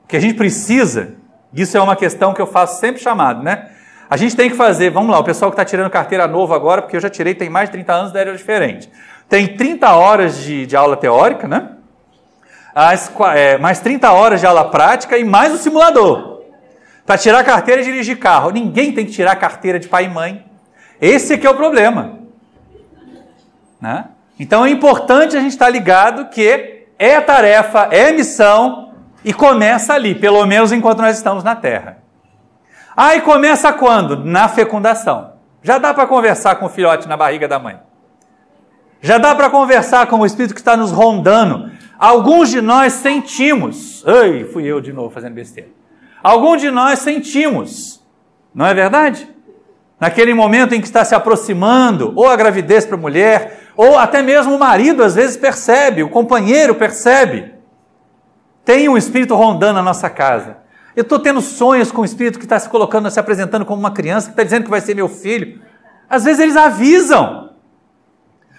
O que a gente precisa, isso é uma questão que eu faço sempre chamado, né? A gente tem que fazer, vamos lá, o pessoal que está tirando carteira nova agora, porque eu já tirei, tem mais de 30 anos da era diferente. Tem 30 horas de aula teórica, né? Mais 30 horas de aula prática e mais o simulador. Para tirar carteira e dirigir carro. Ninguém tem que tirar carteira de pai e mãe. Esse aqui é o problema. Né? Então é importante a gente estar ligado que é tarefa, é missão e começa ali, pelo menos enquanto nós estamos na Terra. E começa quando? Na fecundação. Já dá para conversar com o filhote na barriga da mãe. Já dá para conversar com o Espírito que está nos rondando. Alguns de nós sentimos. Ai, fui eu de novo fazendo besteira. Alguns de nós sentimos. Não é verdade? Naquele momento em que está se aproximando, ou a gravidez para a mulher, ou até mesmo o marido às vezes percebe, o companheiro percebe. Tem um espírito rondando na nossa casa. Eu estou tendo sonhos com o espírito que está se colocando, se apresentando como uma criança, que está dizendo que vai ser meu filho. Às vezes eles avisam.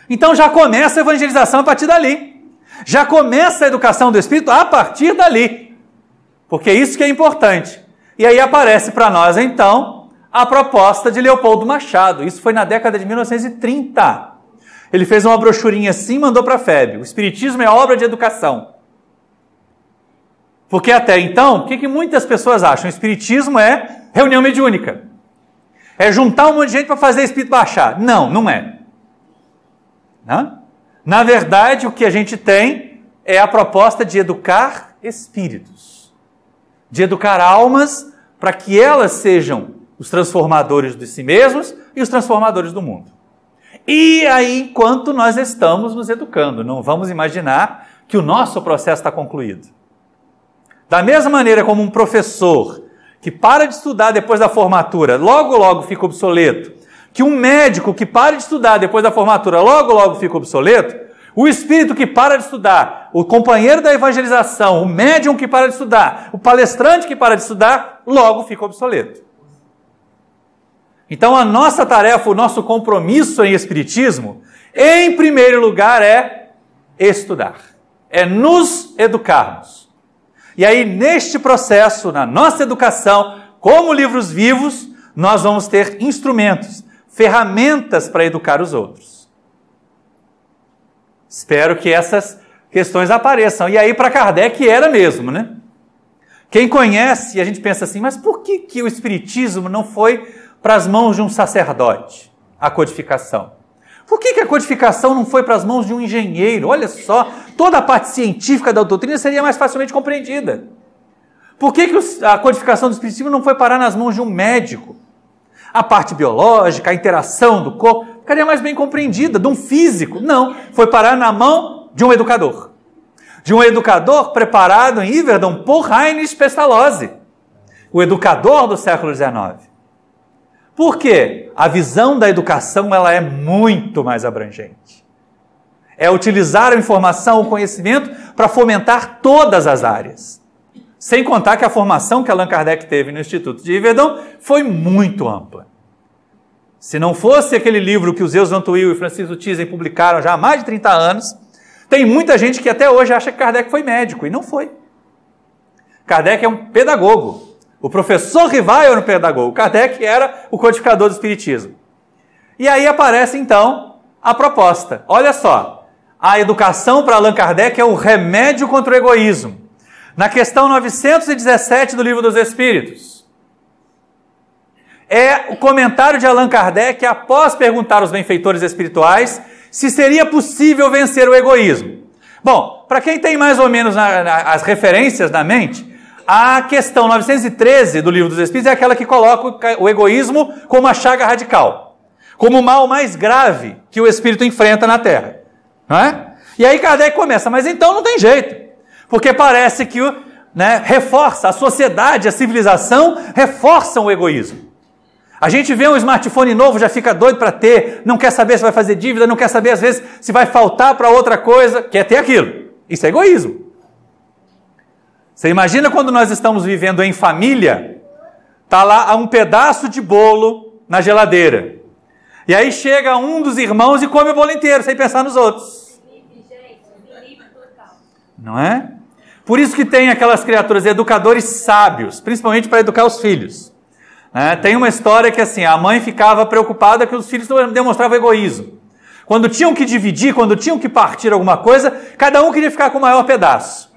Então já começa a evangelização a partir dali. Já começa a educação do espírito a partir dali. Porque é isso que é importante. E aí aparece para nós então a proposta de Leopoldo Machado. Isso foi na década de 1930. Ele fez uma brochurinha assim e mandou para a FEB. O Espiritismo é obra de educação. Porque até então, o que muitas pessoas acham? O Espiritismo é reunião mediúnica. É juntar um monte de gente para fazer espírito baixar. Não, não é. Não? Na verdade, o que a gente tem é a proposta de educar espíritos. De educar almas para que elas sejam os transformadores de si mesmos e os transformadores do mundo. E aí, enquanto nós estamos nos educando, não vamos imaginar que o nosso processo está concluído. Da mesma maneira como um professor que para de estudar depois da formatura, logo fica obsoleto, que um médico que para de estudar depois da formatura, logo fica obsoleto, o espírito que para de estudar, o companheiro da evangelização, o médium que para de estudar, o palestrante que para de estudar, logo fica obsoleto. Então a nossa tarefa, o nosso compromisso em espiritismo, em primeiro lugar é estudar, é nos educarmos. E aí neste processo, na nossa educação, como livros vivos, nós vamos ter instrumentos, ferramentas para educar os outros. Espero que essas questões apareçam. E aí para Kardec era mesmo, né? Quem conhece, a gente pensa assim, mas por que o espiritismo não foi para as mãos de um sacerdote, a codificação? Por que a codificação não foi para as mãos de um engenheiro? Olha só, toda a parte científica da doutrina seria mais facilmente compreendida. Por que a codificação do espiritismo não foi parar nas mãos de um médico? A parte biológica, a interação do corpo, ficaria mais bem compreendida, de um físico. Não, foi parar na mão de um educador. De um educador preparado em Yverdon por Heinrich Pestalozzi, o educador do século XIX. Por quê? A visão da educação ela é muito mais abrangente. É utilizar a informação, o conhecimento para fomentar todas as áreas. Sem contar que a formação que Allan Kardec teve no Instituto de Yverdon foi muito ampla. Se não fosse aquele livro que os Zeus Van Tuyl e Francisco Thyssen publicaram já há mais de 30 anos, tem muita gente que até hoje acha que Kardec foi médico, e não foi. Kardec é um pedagogo. O professor Rivail era um pedagogo, Kardec era o codificador do espiritismo. E aí aparece então a proposta. Olha só, a educação para Allan Kardec é o remédio contra o egoísmo. Na questão 917 do Livro dos Espíritos. É o comentário de Allan Kardec após perguntar aos benfeitores espirituais se seria possível vencer o egoísmo. Bom, para quem tem mais ou menos as referências na mente, a questão 913 do Livro dos Espíritos é aquela que coloca o egoísmo como uma chaga radical, como o mal mais grave que o espírito enfrenta na Terra. Não é? E aí Kardec começa, mas então não tem jeito, porque parece que reforça, a sociedade, a civilização reforçam o egoísmo. A gente vê um smartphone novo, já fica doido para ter, não quer saber se vai fazer dívida, não quer saber às vezes se vai faltar para outra coisa, quer ter aquilo. Isso é egoísmo. Você imagina quando nós estamos vivendo em família, está lá um pedaço de bolo na geladeira. E aí chega um dos irmãos e come o bolo inteiro, sem pensar nos outros. Não é? Por isso que tem aquelas criaturas, educadores sábios, principalmente para educar os filhos. Tem uma história que assim, a mãe ficava preocupada que os filhos demonstravam egoísmo. Quando tinham que dividir, quando tinham que partir alguma coisa, cada um queria ficar com o maior pedaço.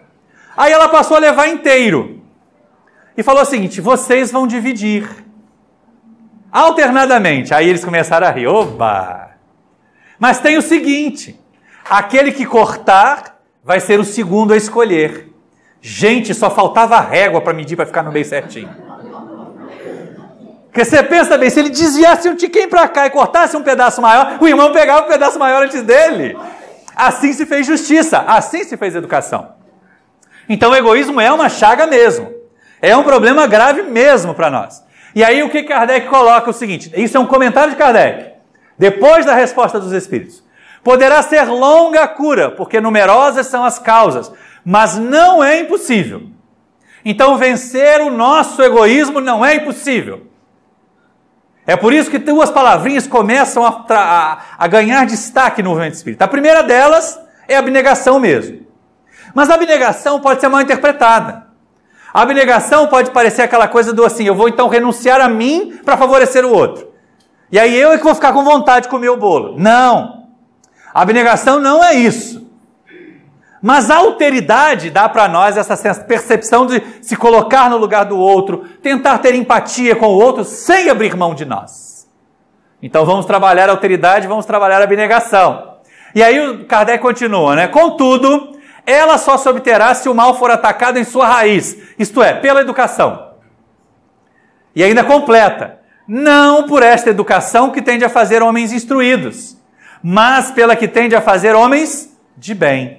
Aí ela passou a levar inteiro. E falou o seguinte, vocês vão dividir. Alternadamente. Aí eles começaram a rir. Oba! Mas tem o seguinte, aquele que cortar vai ser o segundo a escolher. Gente, só faltava a régua para medir, para ficar no meio certinho. Porque você pensa bem, se ele desviasse um tiquinho para cá e cortasse um pedaço maior, o irmão pegava um pedaço maior antes dele. Assim se fez justiça, assim se fez educação. Então o egoísmo é uma chaga mesmo. É um problema grave mesmo para nós. E aí o que Kardec coloca é o seguinte, isso é um comentário de Kardec, depois da resposta dos Espíritos. Poderá ser longa a cura, porque numerosas são as causas, mas não é impossível. Então vencer o nosso egoísmo não é impossível. É por isso que duas palavrinhas começam a ganhar destaque no movimento espírita. A primeira delas é a abnegação mesmo. Mas a abnegação pode ser mal interpretada. A abnegação pode parecer aquela coisa do assim, eu vou então renunciar a mim para favorecer o outro. E aí eu é que vou ficar com vontade de comer o bolo. Não. A abnegação não é isso. Mas a alteridade dá para nós essa percepção de se colocar no lugar do outro, tentar ter empatia com o outro sem abrir mão de nós. Então vamos trabalhar a alteridade, vamos trabalhar a abnegação. E aí o Kardec continua, né? Contudo, ela só se obterá se o mal for atacado em sua raiz, isto é, pela educação. E ainda completa, não por esta educação que tende a fazer homens instruídos, mas pela que tende a fazer homens de bem.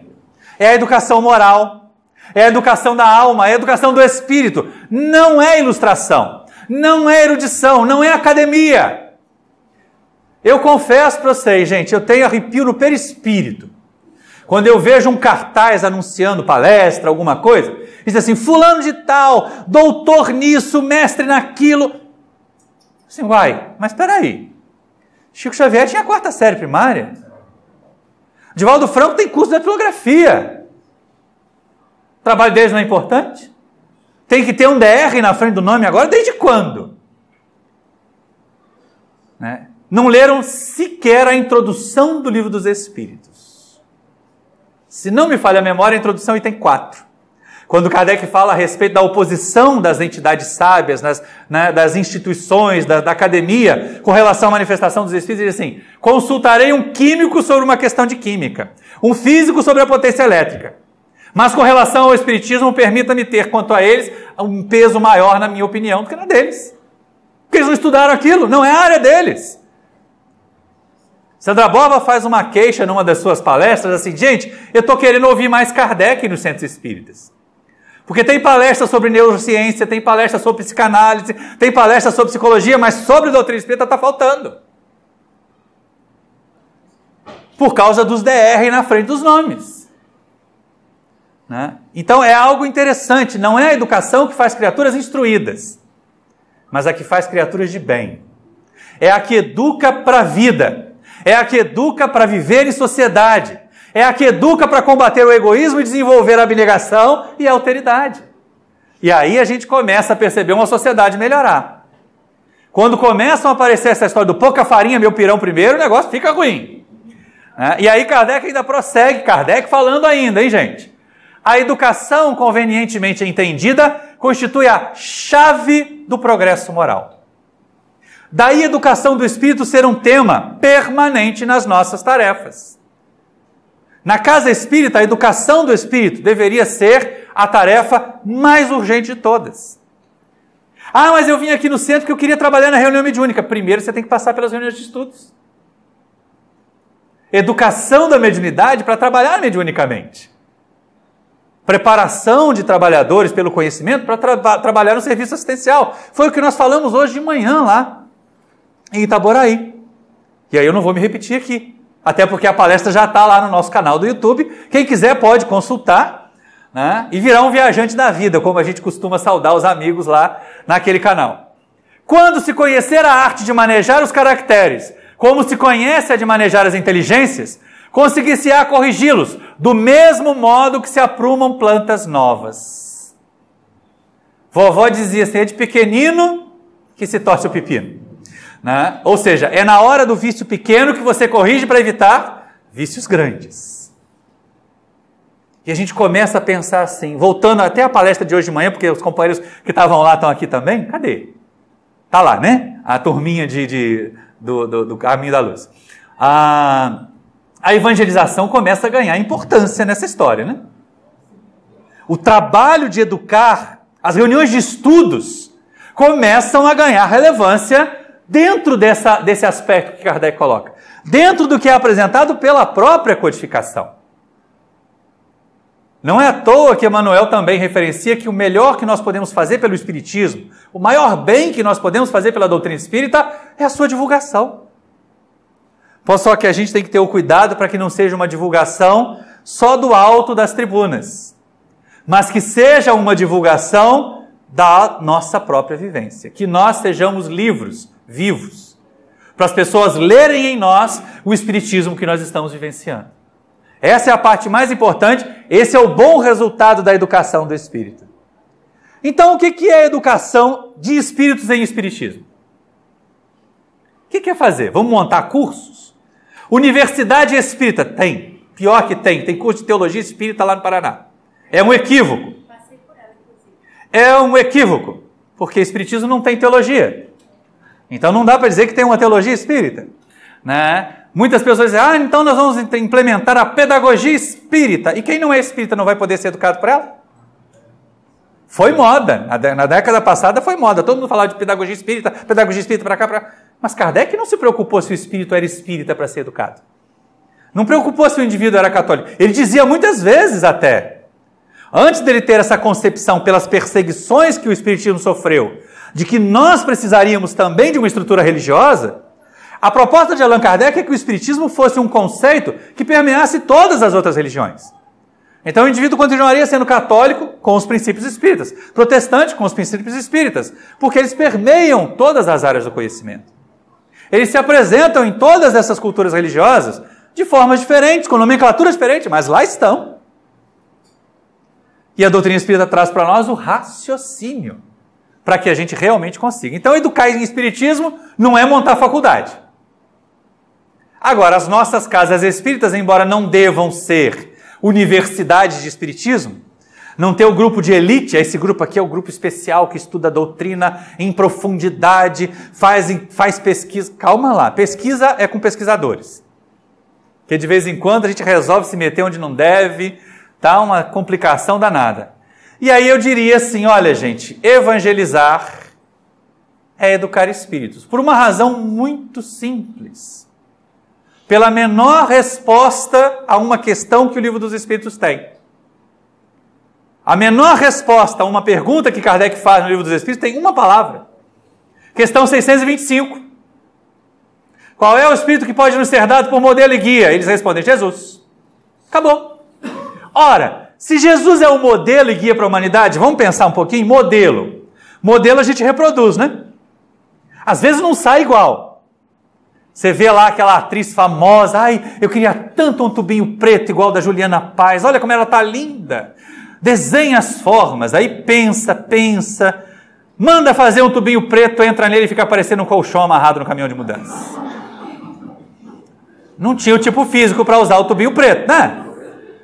É a educação moral, é a educação da alma, é a educação do espírito. Não é ilustração, não é erudição, não é academia. Eu confesso para vocês, gente, eu tenho arrepio no perispírito. Quando eu vejo um cartaz anunciando palestra, alguma coisa, diz assim, fulano de tal, doutor nisso, mestre naquilo. Assim, uai, mas espera aí. Chico Xavier tinha a 4ª série primária. Divaldo Franco tem curso de datilografia. O trabalho deles não é importante? Tem que ter um DR na frente do nome agora? Desde quando? Né? Não leram sequer a introdução do Livro dos Espíritos. Se não me falha a memória, a introdução é item 4. Quando Kardec fala a respeito da oposição das entidades sábias, das instituições, da academia, com relação à manifestação dos espíritos, ele diz assim, consultarei um químico sobre uma questão de química, um físico sobre a potência elétrica, mas com relação ao espiritismo, permita-me ter, quanto a eles, um peso maior, na minha opinião, do que na deles. Porque eles não estudaram aquilo, não é a área deles. Sandra Borba faz uma queixa numa das suas palestras, assim, gente, eu estou querendo ouvir mais Kardec nos centros espíritas. Porque tem palestra sobre neurociência, tem palestra sobre psicanálise, tem palestra sobre psicologia, mas sobre doutrina espírita está faltando. Por causa dos DR na frente dos nomes. Né? Então é algo interessante, não é a educação que faz criaturas instruídas, mas a que faz criaturas de bem. É a que educa para a vida, é a que educa para viver em sociedade, é a que educa para combater o egoísmo e desenvolver a abnegação e a alteridade. E aí a gente começa a perceber uma sociedade melhorar. Quando começam a aparecer essa história do pouca farinha, meu pirão primeiro, o negócio fica ruim. E aí Kardec ainda prossegue, Kardec falando ainda, hein, gente? A educação convenientemente entendida constitui a chave do progresso moral. Daí a educação do Espírito ser um tema permanente nas nossas tarefas. Na casa espírita, a educação do Espírito deveria ser a tarefa mais urgente de todas. Ah, mas eu vim aqui no centro porque eu queria trabalhar na reunião mediúnica. Primeiro você tem que passar pelas reuniões de estudos. Educação da mediunidade para trabalhar mediunicamente. Preparação de trabalhadores pelo conhecimento para trabalhar no serviço assistencial. Foi o que nós falamos hoje de manhã lá em Itaboraí. E aí eu não vou me repetir aqui. Até porque a palestra já está lá no nosso canal do YouTube. Quem quiser pode consultar, né, e virar um viajante da vida, como a gente costuma saudar os amigos lá naquele canal. Quando se conhecer a arte de manejar os caracteres, como se conhece a de manejar as inteligências, conseguir-se-á corrigi-los, do mesmo modo que se aprumam plantas novas. Vovó dizia assim, é de pequenino que se torce o pepino. Né? Ou seja, é na hora do vício pequeno que você corrige para evitar vícios grandes. E a gente começa a pensar assim, voltando até a palestra de hoje de manhã, porque os companheiros que estavam lá estão aqui também, cadê? Tá lá, né? A turminha do Caminho da Luz. A evangelização começa a ganhar importância nessa história, né? O trabalho de educar, as reuniões de estudos começam a ganhar relevância dentro desse aspecto que Kardec coloca, dentro do que é apresentado pela própria codificação. Não é à toa que Emmanuel também referencia que o melhor que nós podemos fazer pelo Espiritismo, o maior bem que nós podemos fazer pela doutrina espírita é a sua divulgação. Só que a gente tem que ter o cuidado para que não seja uma divulgação só do alto das tribunas, mas que seja uma divulgação da nossa própria vivência, que nós sejamos livros, vivos, para as pessoas lerem em nós o Espiritismo que nós estamos vivenciando. Essa é a parte mais importante, esse é o bom resultado da educação do Espírito. Então, o que é a educação de espíritos em Espiritismo? O que é fazer? Vamos montar cursos? Universidade Espírita? Tem. Pior que tem curso de teologia espírita lá no Paraná. É um equívoco. É um equívoco, porque Espiritismo não tem teologia. Então não dá para dizer que tem uma teologia espírita, né? Muitas pessoas dizem, então nós vamos implementar a pedagogia espírita. E quem não é espírita não vai poder ser educado por ela? Foi moda. Na década passada foi moda. Todo mundo falava de pedagogia espírita para cá, para cá. Mas Kardec não se preocupou se o espírito era espírita para ser educado. Não preocupou se o indivíduo era católico. Ele dizia muitas vezes até, antes dele ter essa concepção pelas perseguições que o espiritismo sofreu, de que nós precisaríamos também de uma estrutura religiosa, a proposta de Allan Kardec é que o espiritismo fosse um conceito que permeasse todas as outras religiões. Então o indivíduo continuaria sendo católico com os princípios espíritas, protestante com os princípios espíritas, porque eles permeiam todas as áreas do conhecimento. Eles se apresentam em todas essas culturas religiosas de formas diferentes, com nomenclaturas diferentes, mas lá estão. E a doutrina espírita traz para nós o raciocínio, para que a gente realmente consiga. Então, educar em espiritismo não é montar faculdade. Agora, as nossas casas espíritas, embora não devam ser universidades de espiritismo, não ter o grupo de elite, esse grupo aqui é o grupo especial que estuda a doutrina em profundidade, faz pesquisa. Calma lá, pesquisa é com pesquisadores. Porque de vez em quando a gente resolve se meter onde não deve, tá uma complicação danada. E aí eu diria assim, olha gente, evangelizar é educar espíritos, por uma razão muito simples. Pela menor resposta a uma questão que o Livro dos Espíritos tem. A menor resposta a uma pergunta que Kardec faz no Livro dos Espíritos tem uma palavra. Questão 625. Qual é o espírito que pode nos ser dado por modelo e guia? Eles respondem, Jesus. Acabou. Ora, se Jesus é o modelo e guia para a humanidade, vamos pensar um pouquinho, modelo. Modelo a gente reproduz, né? Às vezes não sai igual. Você vê lá aquela atriz famosa, ai, eu queria tanto um tubinho preto igual da Juliana Paz, olha como ela está linda. Desenha as formas, aí pensa, manda fazer um tubinho preto, entra nele e fica parecendo um colchão amarrado no caminhão de mudança. Não tinha o tipo físico para usar o tubinho preto, né?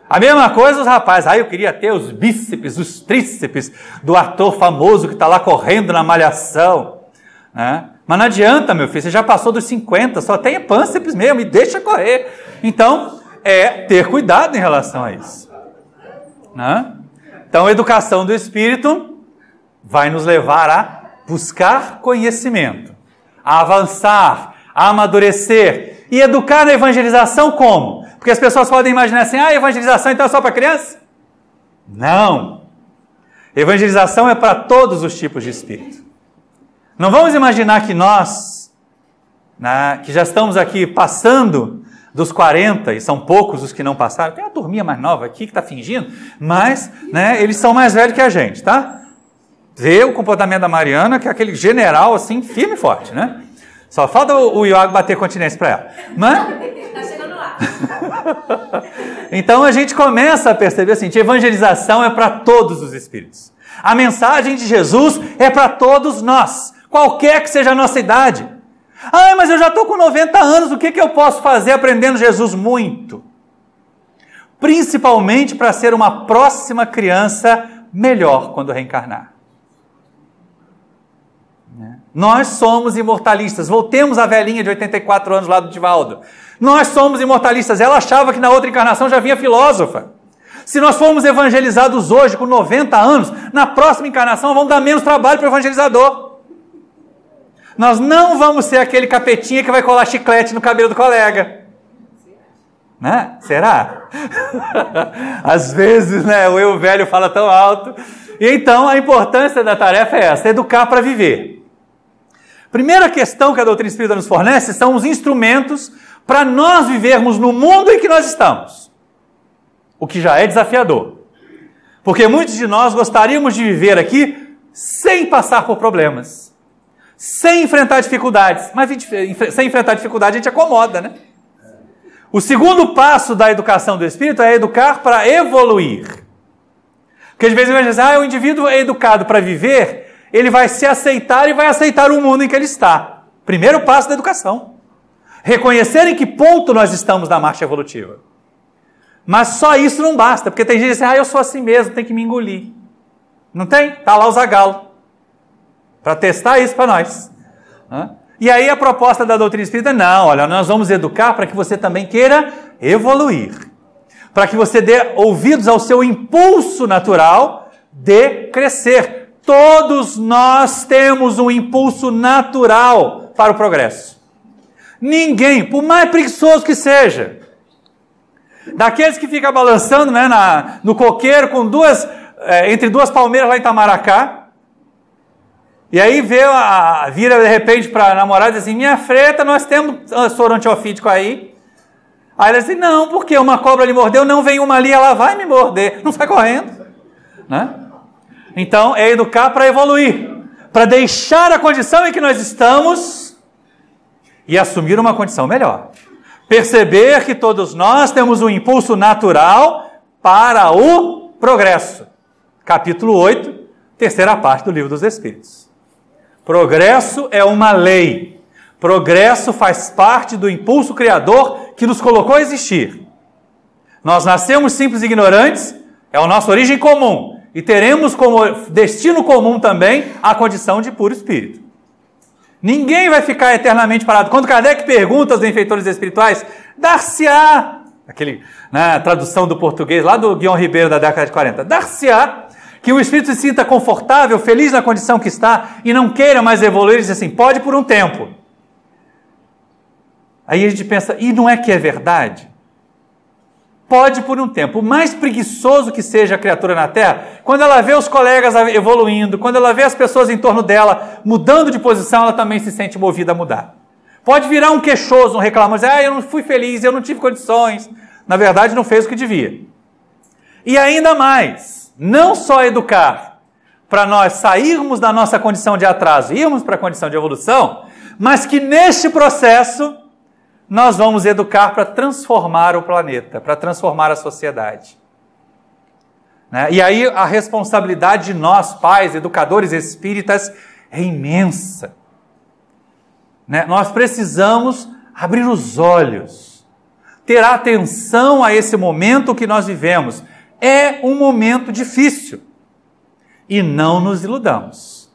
A mesma coisa os rapazes, eu queria ter os bíceps, os tríceps do ator famoso que está lá correndo na malhação, né? Mas não adianta, meu filho, você já passou dos 50, só tem pânceps mesmo, e deixa correr. Então, ter cuidado em relação a isso. Né? Então, a educação do Espírito vai nos levar a buscar conhecimento, a avançar, a amadurecer. E educar na evangelização como? Porque as pessoas podem imaginar assim, evangelização então é só para criança? Não. Evangelização é para todos os tipos de espírito. Não vamos imaginar que nós, que já estamos aqui passando dos 40, e são poucos os que não passaram, tem uma turminha mais nova aqui que está fingindo, mas eles são mais velhos que a gente, tá? Vê o comportamento da Mariana, que é aquele general assim, firme e forte, né? Só falta o Iago bater continência para ela. Está chegando lá. Então a gente começa a perceber assim, que evangelização é para todos os espíritos. A mensagem de Jesus é para todos nós, qualquer que seja a nossa idade. Mas eu já estou com 90 anos, o que eu posso fazer aprendendo Jesus? Muito. Principalmente para ser uma próxima criança melhor quando reencarnar. Nós somos imortalistas. Voltemos à velhinha de 84 anos lá do Divaldo. Nós somos imortalistas. Ela achava que na outra encarnação já vinha filósofa. Se nós formos evangelizados hoje com 90 anos, na próxima encarnação vamos dar menos trabalho para o evangelizador. Nós não vamos ser aquele capetinha que vai colar chiclete no cabelo do colega. Né? Será? Às vezes, o eu velho fala tão alto. E então a importância da tarefa é essa, educar para viver. Primeira questão que a doutrina espírita nos fornece são os instrumentos para nós vivermos no mundo em que nós estamos. O que já é desafiador. Porque muitos de nós gostaríamos de viver aqui sem passar por problemas. Sem enfrentar dificuldades. Mas sem enfrentar dificuldade a gente acomoda, né? O segundo passo da educação do espírito é educar para evoluir. Porque de vez em quando a gente diz, o indivíduo é educado para viver, ele vai se aceitar e vai aceitar o mundo em que ele está. Primeiro passo da educação. Reconhecer em que ponto nós estamos na marcha evolutiva. Mas só isso não basta, porque tem gente que diz assim, eu sou assim mesmo, tem que me engolir. Não tem? Está lá o Zagalo. Para testar isso para nós. E aí a proposta da doutrina espírita, nós vamos educar para que você também queira evoluir. Para que você dê ouvidos ao seu impulso natural de crescer. Todos nós temos um impulso natural para o progresso. Ninguém, por mais preguiçoso que seja, daqueles que ficam balançando no coqueiro com entre duas palmeiras lá em Itamaracá, e aí vira de repente para a namorada e diz assim, minha freta, nós temos soro antiofídico aí. Aí ela diz assim, não, porque uma cobra lhe mordeu, não vem uma ali, ela vai me morder. Não sai correndo. Né? Então, é educar para evoluir, para deixar a condição em que nós estamos e assumir uma condição melhor. Perceber que todos nós temos um impulso natural para o progresso. Capítulo 8, terceira parte do Livro dos Espíritos. Progresso é uma lei. Progresso faz parte do impulso criador que nos colocou a existir. Nós nascemos simples e ignorantes, é a nossa origem comum. E teremos como destino comum também a condição de puro espírito. Ninguém vai ficar eternamente parado. Quando Kardec pergunta aos benfeitores espirituais, dar-se-á, tradução do português lá do Guion Ribeiro da década de 40, dar-se-á que o espírito se sinta confortável, feliz na condição que está e não queira mais evoluir, diz assim, pode por um tempo. Aí a gente pensa, e não é que é verdade? Pode por um tempo. O mais preguiçoso que seja a criatura na Terra, quando ela vê os colegas evoluindo, quando ela vê as pessoas em torno dela mudando de posição, ela também se sente movida a mudar. Pode virar um queixoso, um reclamão, dizer, eu não fui feliz, eu não tive condições. Na verdade, não fez o que devia. E ainda mais, não só educar para nós sairmos da nossa condição de atraso e irmos para a condição de evolução, mas que neste processo nós vamos educar para transformar o planeta, para transformar a sociedade. E aí a responsabilidade de nós, pais, educadores espíritas, é imensa. Nós precisamos abrir os olhos, ter atenção a esse momento que nós vivemos. É um momento difícil. E não nos iludamos.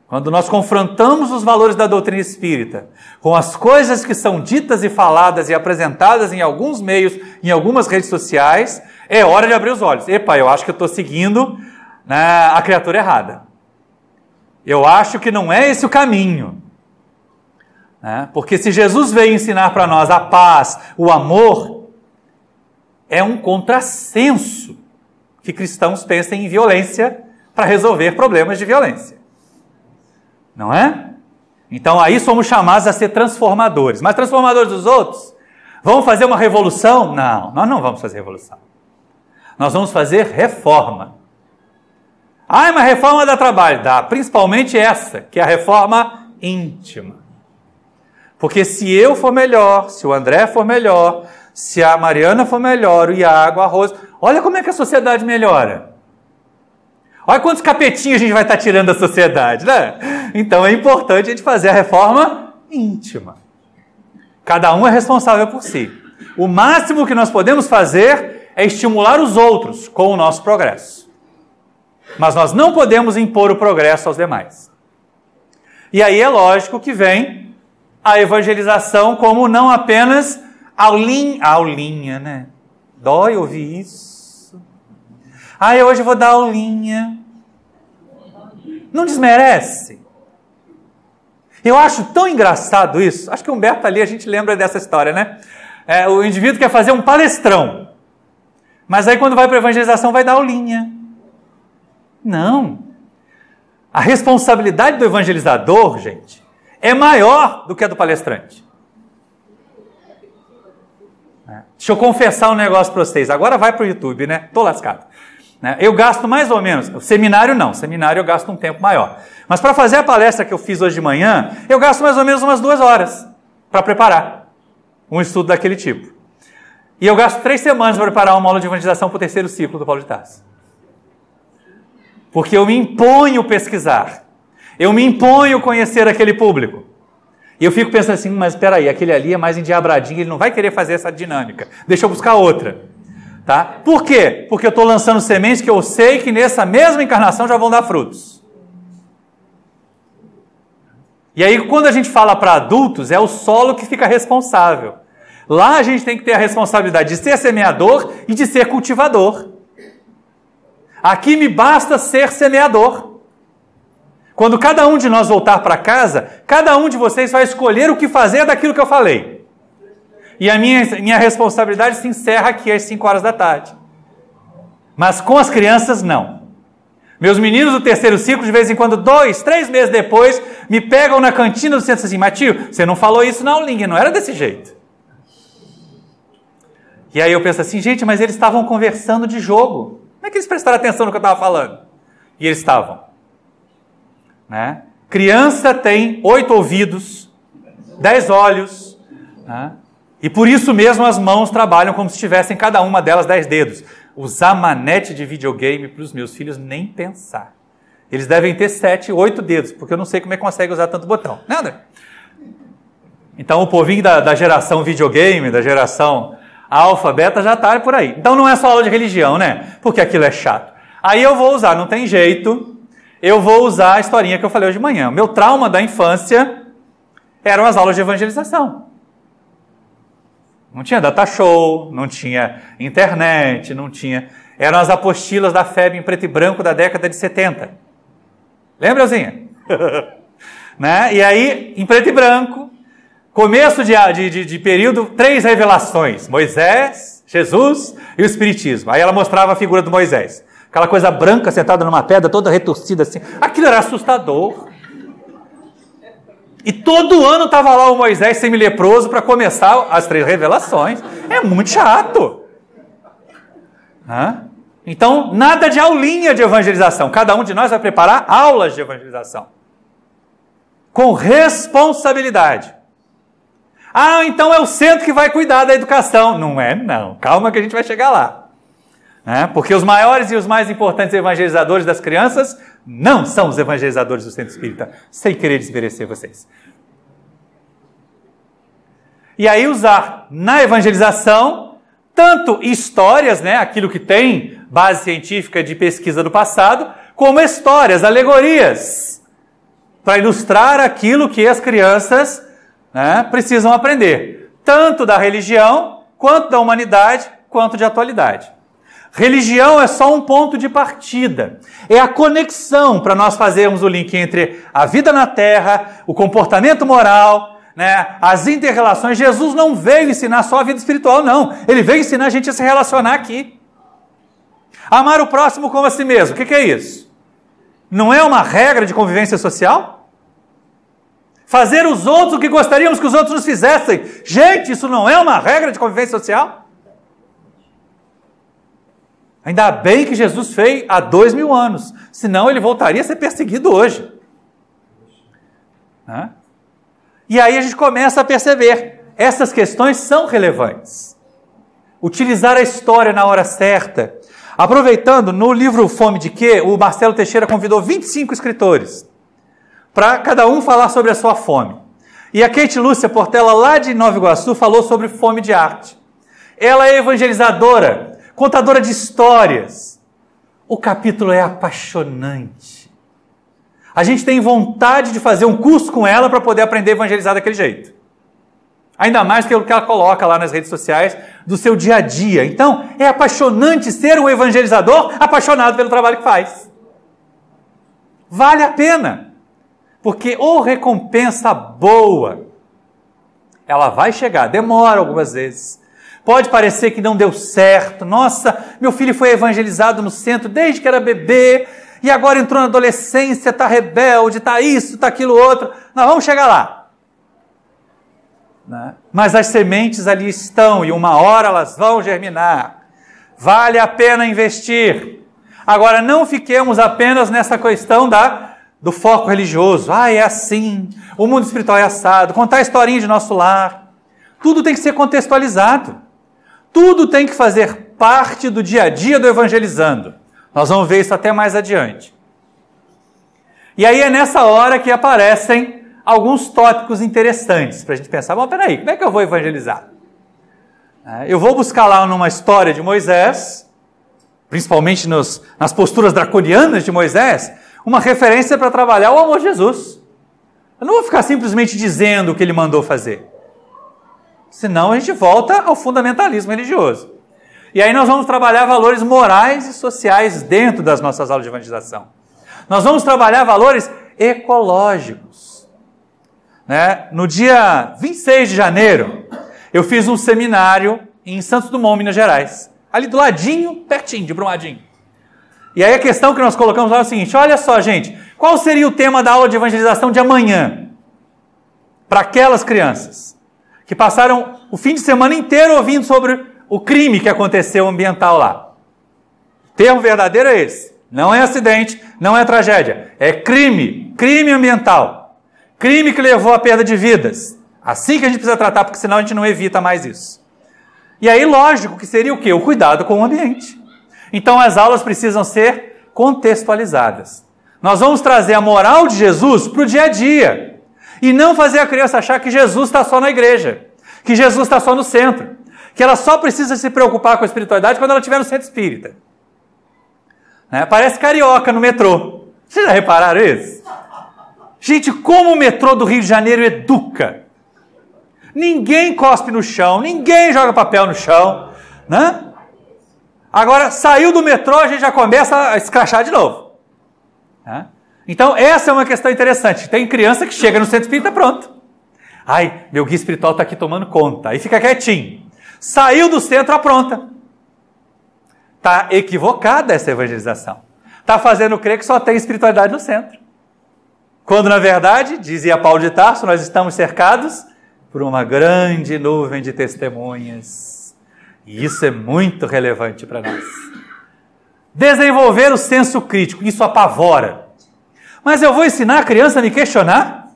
quando nós confrontamos os valores da doutrina espírita com as coisas que são ditas e faladas e apresentadas em alguns meios, em algumas redes sociais, é hora de abrir os olhos. Epa, eu acho que eu estou seguindo, né, a criatura errada. Eu acho que não é esse o caminho. Né? Porque se Jesus veio ensinar para nós a paz, o amor, é um contrassenso que cristãos pensem em violência para resolver problemas de violência. Não é? Então aí somos chamados a ser transformadores. Mas transformadores dos outros? Vamos fazer uma revolução? Não, nós não vamos fazer revolução. Nós vamos fazer reforma. Ah, mas reforma dá trabalho. Dá, principalmente essa, que é a reforma íntima. Porque se eu for melhor, se o André for melhor, se a Mariana for melhor, o Iago, a Rosa, olha como é que a sociedade melhora. Olha quantos capetinhos a gente vai estar tirando da sociedade, né? Então é importante a gente fazer a reforma íntima. Cada um é responsável por si. O máximo que nós podemos fazer é estimular os outros com o nosso progresso. Mas nós não podemos impor o progresso aos demais. E aí é lógico que vem a evangelização como não apenas aulinha, né? Dói ouvir isso. Ah, hoje eu vou dar aulinha. Não desmerece. Eu acho tão engraçado isso. Acho que o Humberto ali, a gente lembra dessa história, né? O indivíduo quer fazer um palestrão. Mas aí quando vai para a evangelização vai dar aulinha. Não. A responsabilidade do evangelizador, gente, é maior do que a do palestrante. Deixa eu confessar um negócio para vocês. Agora vai para o YouTube, né? Tô lascado. Eu gasto mais ou menos, seminário não, seminário eu gasto um tempo maior. Mas para fazer a palestra que eu fiz hoje de manhã, eu gasto mais ou menos umas 2 horas para preparar um estudo daquele tipo. E eu gasto 3 semanas para preparar uma aula de evangelização para o 3º ciclo do Paulo de Tarso. Porque eu me imponho pesquisar, eu me imponho conhecer aquele público. E eu fico pensando assim, mas espera aí, aquele ali é mais endiabradinho, ele não vai querer fazer essa dinâmica, deixa eu buscar outra. Tá? Por quê? Porque eu estou lançando sementes que eu sei que nessa mesma encarnação já vão dar frutos. E aí quando a gente fala para adultos, é o solo que fica responsável. Lá a gente tem que ter a responsabilidade de ser semeador e de ser cultivador. Aqui me basta ser semeador. Quando cada um de nós voltar para casa, cada um de vocês vai escolher o que fazer daquilo que eu falei. E a minha responsabilidade se encerra aqui às 5 horas da tarde. Mas com as crianças, não. Meus meninos do 3º ciclo, de vez em quando, 2, 3 meses depois, me pegam na cantina do centro assim, Matinho, você não falou isso na aulinha, não era desse jeito. E aí eu penso assim, gente, mas eles estavam conversando de jogo. Como é que eles prestaram atenção no que eu estava falando? E eles estavam. Né? Criança tem 8 ouvidos, 10 olhos, né? E por isso mesmo as mãos trabalham como se tivessem cada uma delas 10 dedos. Usar manete de videogame para os meus filhos, nem pensar. Eles devem ter 7, 8 dedos, porque eu não sei como é que consegue usar tanto botão. Nada. Então o povinho da geração videogame, da geração alfa, beta, já está por aí. Então não é só aula de religião, né? Porque aquilo é chato. Aí eu vou usar, não tem jeito, eu vou usar a historinha que eu falei hoje de manhã. O meu trauma da infância eram as aulas de evangelização. Não tinha data show, não tinha internet, não tinha... Eram as apostilas da FEB em preto e branco da década de 70. Lembra, Elzinha? Né? E aí, em preto e branco, começo de período, 3 revelações. Moisés, Jesus e o Espiritismo. Aí ela mostrava a figura do Moisés. Aquela coisa branca sentada numa pedra, toda retorcida assim. Aquilo era assustador. E todo ano estava lá o Moisés semi-leproso para começar as 3 revelações. É muito chato. Então, nada de aulinha de evangelização. Cada um de nós vai preparar aulas de evangelização. Com responsabilidade. Ah, então é o centro que vai cuidar da educação. Não é, não. Calma que a gente vai chegar lá. Porque os maiores e os mais importantes evangelizadores das crianças não são os evangelizadores do centro espírita, sem querer desmerecer vocês. E aí usar na evangelização tanto histórias, aquilo que tem base científica de pesquisa do passado, como histórias, alegorias, para ilustrar aquilo que as crianças, né, precisam aprender, tanto da religião, quanto da humanidade, quanto de atualidade. Religião é só um ponto de partida, é a conexão para nós fazermos o link entre a vida na Terra, o comportamento moral, né, as inter-relações. Jesus não veio ensinar só a vida espiritual, não. Ele veio ensinar a gente a se relacionar aqui. Amar o próximo como a si mesmo. O que é isso? Não é uma regra de convivência social? Fazer os outros o que gostaríamos que os outros nos fizessem. Gente, isso não é uma regra de convivência social? Ainda bem que Jesus fez há 2000 anos. Senão ele voltaria a ser perseguido hoje. Né? E aí a gente começa a perceber. Essas questões são relevantes. Utilizar a história na hora certa. Aproveitando, no livro Fome de Quê, o Marcelo Teixeira convidou 25 escritores para cada um falar sobre a sua fome. E a Kate Lúcia Portela, lá de Nova Iguaçu, falou sobre fome de arte. Ela é evangelizadora, contadora de histórias. O capítulo é apaixonante. A gente tem vontade de fazer um curso com ela para poder aprender a evangelizar daquele jeito. Ainda mais que o que ela coloca lá nas redes sociais do seu dia a dia. Então, é apaixonante ser um evangelizador apaixonado pelo trabalho que faz. Vale a pena. Porque recompensa boa, ela vai chegar, demora algumas vezes. Pode parecer que não deu certo. Nossa, meu filho foi evangelizado no centro desde que era bebê, e agora entrou na adolescência, está rebelde, está isso, está aquilo outro. Nós vamos chegar lá. Né? Mas as sementes ali estão, e uma hora elas vão germinar. Vale a pena investir. Agora, não fiquemos apenas nessa questão do foco religioso. É assim, o mundo espiritual é assado, contar a historinha de nosso lar. Tudo tem que ser contextualizado. Tudo tem que fazer parte do dia a dia do evangelizando. Nós vamos ver isso até mais adiante. E aí é nessa hora que aparecem alguns tópicos interessantes para a gente pensar, bom, peraí, como é que eu vou evangelizar? Eu vou buscar lá numa história de Moisés, principalmente nas posturas draconianas de Moisés, uma referência para trabalhar o amor de Jesus. Eu não vou ficar simplesmente dizendo o que ele mandou fazer. Senão a gente volta ao fundamentalismo religioso. E aí nós vamos trabalhar valores morais e sociais dentro das nossas aulas de evangelização. Nós vamos trabalhar valores ecológicos. Né? No dia 26 de janeiro, eu fiz um seminário em Santos Dumont, Minas Gerais. Ali do ladinho, pertinho, de Brumadinho. E aí a questão que nós colocamos lá é o seguinte, olha só, gente, qual seria o tema da aula de evangelização de amanhã? Para aquelas crianças que passaram o fim de semana inteiro ouvindo sobre o crime que aconteceu ambiental lá. O termo verdadeiro é esse. Não é acidente, não é tragédia. É crime, crime ambiental. Crime que levou à perda de vidas. Assim que a gente precisa tratar, porque senão a gente não evita mais isso. E aí, lógico que seria o quê? O cuidado com o ambiente. Então, as aulas precisam ser contextualizadas. Nós vamos trazer a moral de Jesus para o dia a dia. E não fazer a criança achar que Jesus está só na igreja. Que Jesus está só no centro. Que ela só precisa se preocupar com a espiritualidade quando ela estiver no centro espírita. Parece carioca no metrô. Vocês já repararam isso? Gente, como o metrô do Rio de Janeiro educa. Ninguém cospe no chão, ninguém joga papel no chão. Né? Agora, saiu do metrô, a gente já começa a escrachar de novo. Então, essa é uma questão interessante. Tem criança que chega no centro espírita, pronto. Ai, meu guia espiritual está aqui tomando conta. Aí fica quietinho. Saiu do centro, apronta. Está equivocada essa evangelização. Está fazendo crer que só tem espiritualidade no centro. Quando, na verdade, dizia Paulo de Tarso, nós estamos cercados por uma grande nuvem de testemunhas. E isso é muito relevante para nós. Desenvolver o senso crítico, isso apavora. Mas eu vou ensinar a criança a me questionar?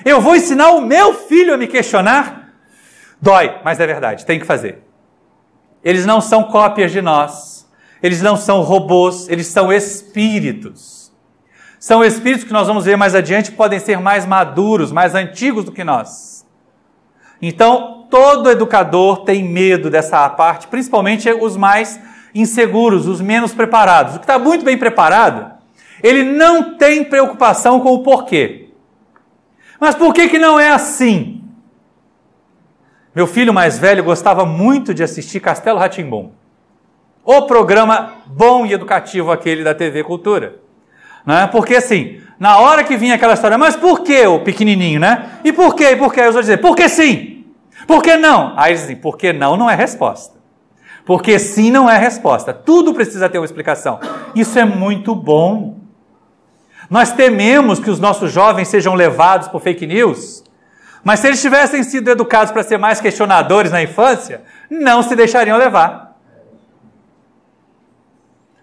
Eu vou ensinar o meu filho a me questionar? Dói, mas é verdade, tem que fazer. Eles não são cópias de nós. Eles não são robôs, eles são espíritos. São espíritos que nós vamos ver mais adiante, podem ser mais maduros, mais antigos do que nós. Então, todo educador tem medo dessa parte, principalmente os mais inseguros, os menos preparados. O que está muito bem preparado, ele não tem preocupação com o porquê. Mas por que não é assim? Meu filho mais velho gostava muito de assistir Castelo Rá-Tim-Bum. O programa bom e educativo aquele da TV Cultura. Né? Porque assim, na hora que vinha aquela história, mas por que o pequenininho, né? E por quê? E por quê? Aí os outros dizem, porque sim. Por que não? Aí eles dizem, porque não é resposta. Porque sim não é resposta. Tudo precisa ter uma explicação. Isso é muito bom. Nós tememos que os nossos jovens sejam levados por fake news, mas se eles tivessem sido educados para ser mais questionadores na infância, não se deixariam levar.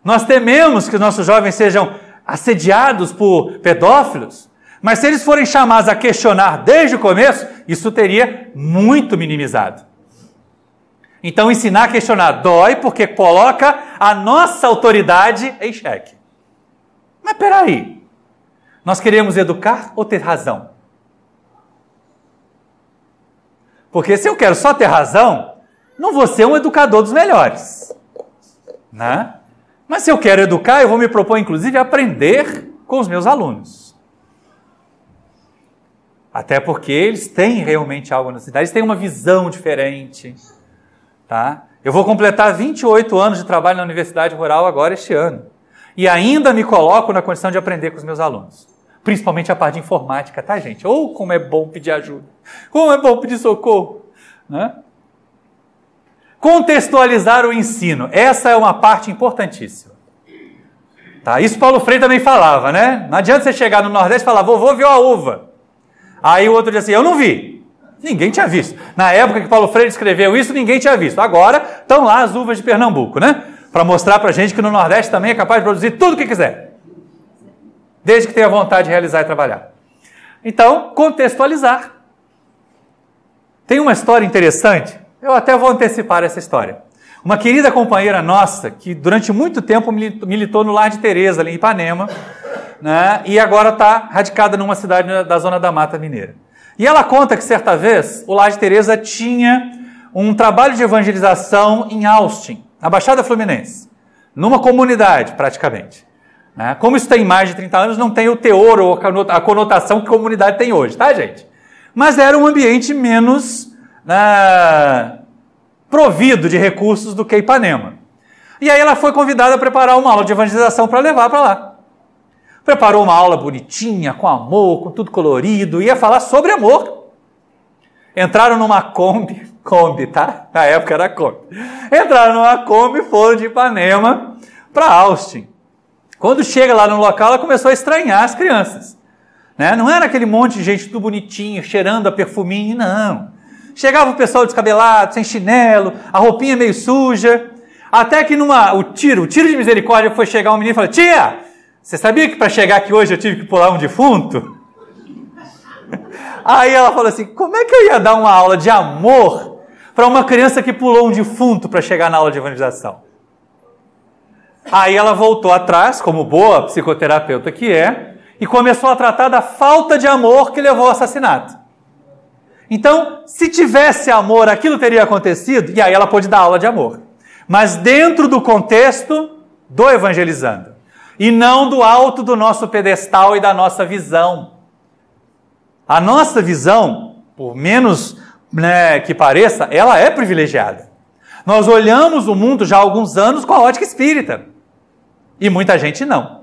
Nós tememos que os nossos jovens sejam assediados por pedófilos, mas se eles forem chamados a questionar desde o começo, isso teria muito minimizado. Então ensinar a questionar dói porque coloca a nossa autoridade em xeque. Mas peraí, nós queremos educar ou ter razão? Porque se eu quero só ter razão, não vou ser um educador dos melhores. Né? Mas se eu quero educar, eu vou me propor, inclusive, a aprender com os meus alunos. Até porque eles têm realmente algo na cidade, eles têm uma visão diferente. Tá? Eu vou completar 28 anos de trabalho na Universidade Rural agora este ano. E ainda me coloco na condição de aprender com os meus alunos. Principalmente a parte de informática, tá, gente? Ou como é bom pedir ajuda. Como é bom pedir socorro. Né? Contextualizar o ensino. Essa é uma parte importantíssima. Tá? Isso Paulo Freire também falava, né? Não adianta você chegar no Nordeste e falar, vovô viu a uva. Aí o outro diz assim, eu não vi. Ninguém tinha visto. Na época que Paulo Freire escreveu isso, ninguém tinha visto. Agora estão lá as uvas de Pernambuco, né? Para mostrar para a gente que no Nordeste também é capaz de produzir tudo o que quiser. Desde que tenha vontade de realizar e trabalhar. Então, contextualizar. Tem uma história interessante, eu até vou antecipar essa história. Uma querida companheira nossa, que durante muito tempo militou no Lar de Tereza, ali em Ipanema, né, e agora está radicada numa cidade da Zona da Mata Mineira. E ela conta que certa vez o Lar de Tereza tinha um trabalho de evangelização em Austin, na Baixada Fluminense, numa comunidade praticamente. Né? Como isso tem mais de 30 anos, não tem o teor ou a conotação que a comunidade tem hoje, tá, gente? Mas era um ambiente menos provido de recursos do que Ipanema. E aí ela foi convidada a preparar uma aula de evangelização para levar para lá. Preparou uma aula bonitinha, com amor, com tudo colorido, ia falar sobre amor. Entraram numa Kombi, tá? Na época era Kombi. Entraram numa Kombi e foram de Ipanema para Austin. Quando chega lá no local, ela começou a estranhar as crianças. Né? Não era aquele monte de gente tudo bonitinho, cheirando a perfuminho, não. Chegava o pessoal descabelado, sem chinelo, a roupinha meio suja. Até que o tiro de misericórdia foi chegar um menino e falar, tia, você sabia que para chegar aqui hoje eu tive que pular um defunto? Aí ela falou assim, como é que eu ia dar uma aula de amor para uma criança que pulou um defunto para chegar na aula de evangelização? Aí ela voltou atrás, como boa psicoterapeuta que é, e começou a tratar da falta de amor que levou ao assassinato. Então, se tivesse amor, aquilo teria acontecido, e aí ela pôde dar aula de amor. Mas dentro do contexto do evangelizando, e não do alto do nosso pedestal e da nossa visão. A nossa visão, por menos que pareça, ela é privilegiada. Nós olhamos o mundo já há alguns anos com a ótica espírita. E muita gente não.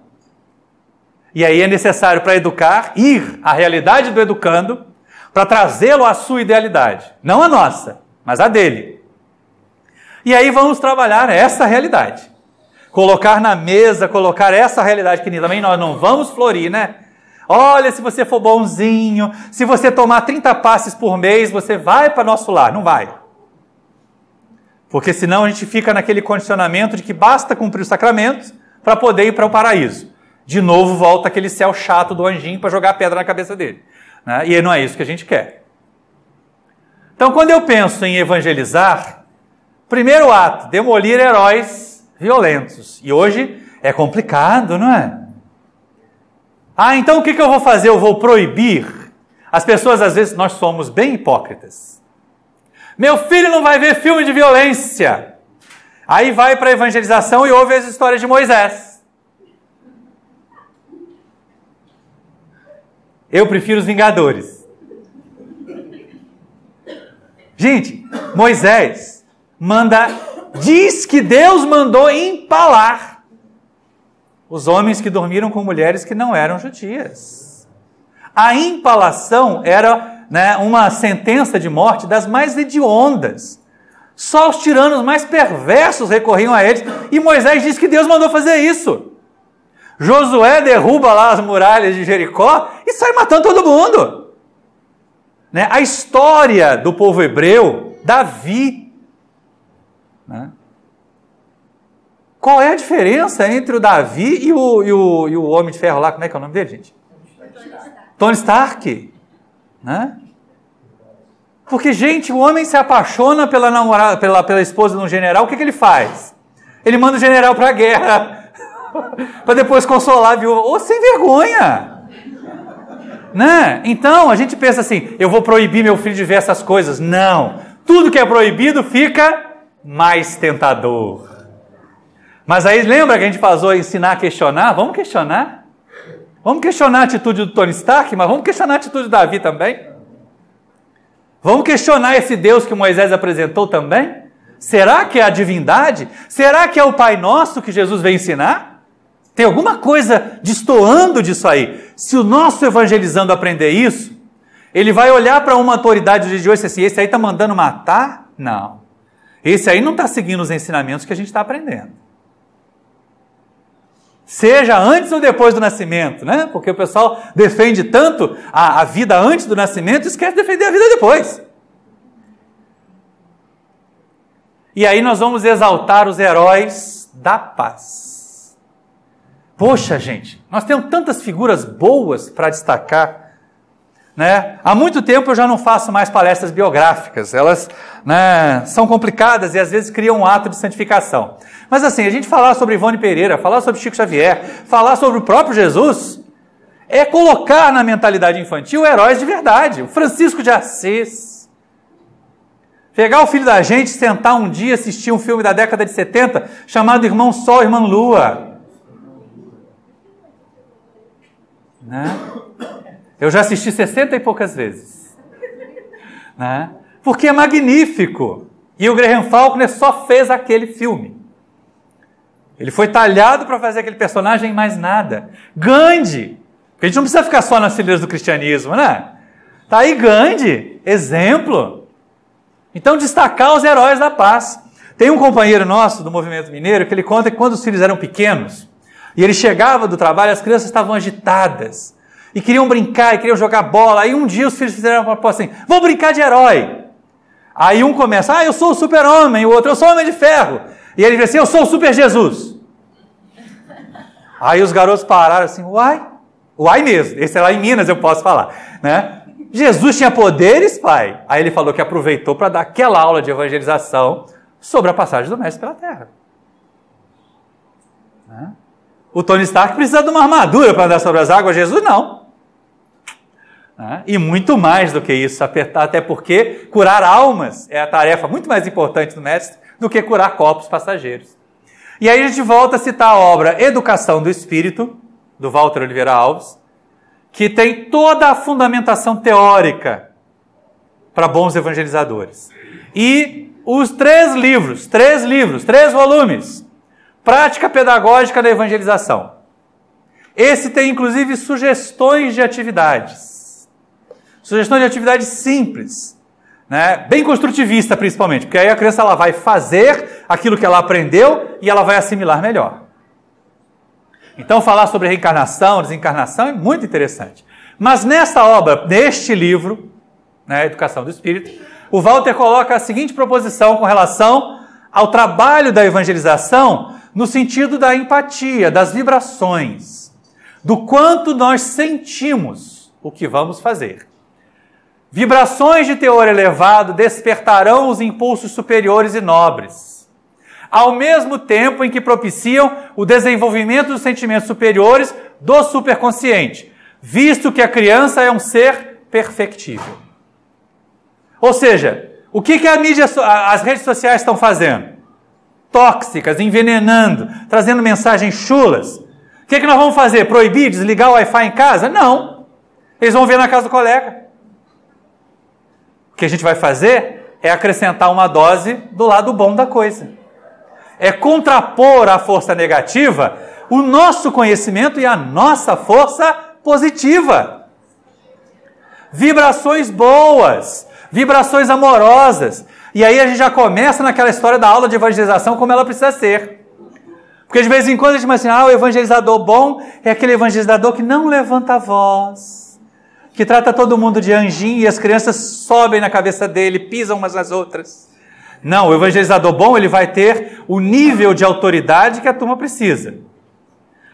E aí é necessário para educar, ir à realidade do educando, para trazê-lo à sua idealidade. Não a nossa, mas a dele. E aí vamos trabalhar essa realidade. Colocar na mesa, colocar essa realidade que também nós não vamos florir, né? Olha, se você for bonzinho, se você tomar 30 passes por mês, você vai para nosso lar. Não vai. Porque senão a gente fica naquele condicionamento de que basta cumprir os sacramentos para poder ir para o paraíso. De novo volta aquele céu chato do anjinho para jogar pedra na cabeça dele. Né? E não é isso que a gente quer. Então, quando eu penso em evangelizar, primeiro ato, demolir heróis violentos. E hoje é complicado, não é? Então o que eu vou fazer? Eu vou proibir? As pessoas, às vezes, nós somos bem hipócritas. Meu filho não vai ver filme de violência. Aí vai para a evangelização e ouve as histórias de Moisés. Eu prefiro os Vingadores. Gente, Moisés diz que Deus mandou empalar os homens que dormiram com mulheres que não eram judias. A empalação era, né, uma sentença de morte das mais hediondas. Só os tiranos mais perversos recorriam a eles, e Moisés diz que Deus mandou fazer isso. Josué derruba lá as muralhas de Jericó e sai matando todo mundo. Né? A história do povo hebreu, Davi. Né? Qual é a diferença entre o Davi e o Homem de Ferro lá? Como é que é o nome dele, gente? Tony Stark. Né? Porque, gente, o homem se apaixona pela namorada, pela esposa de um general, o que ele faz? Ele manda o general para a guerra, para depois consolar a viúva. Ô, sem vergonha! Né? Então, a gente pensa assim, eu vou proibir meu filho de ver essas coisas. Não! Tudo que é proibido fica mais tentador. Mas aí, lembra que a gente passou a ensinar a questionar? Vamos questionar? Vamos questionar a atitude do Tony Stark, mas vamos questionar a atitude do Davi também? Vamos questionar esse Deus que Moisés apresentou também? Será que é a divindade? Será que é o Pai Nosso que Jesus veio ensinar? Tem alguma coisa destoando disso aí? Se o nosso evangelizando aprender isso, ele vai olhar para uma autoridade de hoje e dizer assim, esse aí está mandando matar? Não. Esse aí não está seguindo os ensinamentos que a gente está aprendendo. Seja antes ou depois do nascimento, né? Porque o pessoal defende tanto a vida antes do nascimento e esquece de defender a vida depois. E aí nós vamos exaltar os heróis da paz. Poxa, gente, nós temos tantas figuras boas para destacar, né? Há muito tempo eu já não faço mais palestras biográficas, elas, né, são complicadas e às vezes criam um ato de santificação. Mas assim, a gente falar sobre Ivone Pereira, falar sobre Chico Xavier, falar sobre o próprio Jesus, é colocar na mentalidade infantil heróis de verdade. O Francisco de Assis. Pegar o filho da gente, sentar um dia, assistir um filme da década de 70, chamado Irmão Sol, Irmã Lua. Né? Eu já assisti 60 e poucas vezes. Né? Porque é magnífico. E o Graham Faulkner só fez aquele filme. Ele foi talhado para fazer aquele personagem, mais nada. Gandhi, porque a gente não precisa ficar só nas fileiras do cristianismo, né? Tá aí Gandhi, exemplo. Então, destacar os heróis da paz. Tem um companheiro nosso do movimento mineiro que ele conta que quando os filhos eram pequenos, e ele chegava do trabalho, as crianças estavam agitadas, e queriam brincar, e queriam jogar bola. Aí um dia os filhos fizeram uma proposta assim, vamos brincar de herói. Aí um começa, eu sou o super-homem, o outro, eu sou o Homem de Ferro. E ele diz assim, eu sou o Super Jesus. Aí os garotos pararam assim, uai mesmo, esse é lá em Minas, eu posso falar, né? Jesus tinha poderes, pai? Aí ele falou que aproveitou para dar aquela aula de evangelização sobre a passagem do Mestre pela Terra. Né? O Tony Stark precisa de uma armadura para andar sobre as águas, Jesus não. Né? E muito mais do que isso, até porque curar almas é a tarefa muito mais importante do Mestre do que curar corpos passageiros. E aí a gente volta a citar a obra Educação do Espírito, do Walter Oliveira Alves, que tem toda a fundamentação teórica para bons evangelizadores. E os 3 volumes, Prática Pedagógica da Evangelização. Esse tem, inclusive, sugestões de atividades. Sugestões de atividades simples. Né? Bem construtivista, principalmente, porque aí a criança ela vai fazer aquilo que ela aprendeu e ela vai assimilar melhor. Então, falar sobre reencarnação, desencarnação é muito interessante. Mas nessa obra, neste livro, né, Educação do Espírito, o Walter coloca a seguinte proposição com relação ao trabalho da evangelização no sentido da empatia, das vibrações, do quanto nós sentimos o que vamos fazer. Vibrações de teor elevado despertarão os impulsos superiores e nobres, ao mesmo tempo em que propiciam o desenvolvimento dos sentimentos superiores do superconsciente, visto que a criança é um ser perfectível. Ou seja, o que as redes sociais estão fazendo? Tóxicas, envenenando, trazendo mensagens chulas. O que nós vamos fazer? Proibir, desligar o Wi-Fi em casa? Não. Eles vão ver na casa do colega. O que a gente vai fazer é acrescentar uma dose do lado bom da coisa. É contrapor à força negativa o nosso conhecimento e a nossa força positiva. Vibrações boas, vibrações amorosas. E aí a gente já começa naquela história da aula de evangelização como ela precisa ser. Porque de vez em quando a gente imagina, o evangelizador bom é aquele evangelizador que não levanta a voz, que trata todo mundo de anjinho e as crianças sobem na cabeça dele, pisam umas nas outras. Não, o evangelizador bom, ele vai ter o nível de autoridade que a turma precisa.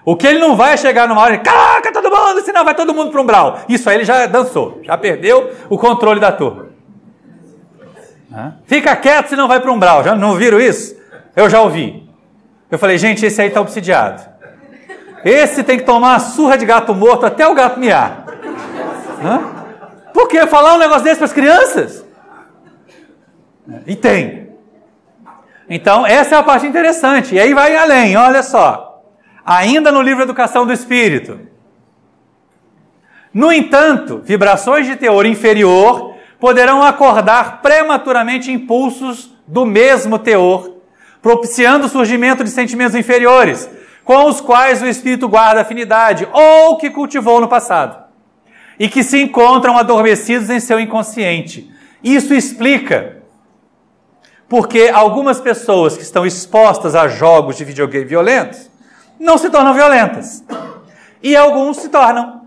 O que ele não vai chegar numa hora e caraca, todo mundo, senão vai todo mundo para o umbral. Isso aí ele já dançou, já perdeu o controle da turma. Fica quieto, senão vai para o umbral. Já não ouviram isso? Eu já ouvi. Eu falei, gente, esse aí está obsidiado. Esse tem que tomar uma surra de gato morto até o gato miar. Por que falar um negócio desse para as crianças? E tem. Então, essa é a parte interessante. E aí vai além, olha só. Ainda no livro Educação do Espírito. No entanto, vibrações de teor inferior poderão acordar prematuramente impulsos do mesmo teor, propiciando o surgimento de sentimentos inferiores, com os quais o espírito guarda afinidade, ou que cultivou no passado, e que se encontram adormecidos em seu inconsciente. Isso explica porque algumas pessoas que estão expostas a jogos de videogame violentos não se tornam violentas. E alguns se tornam.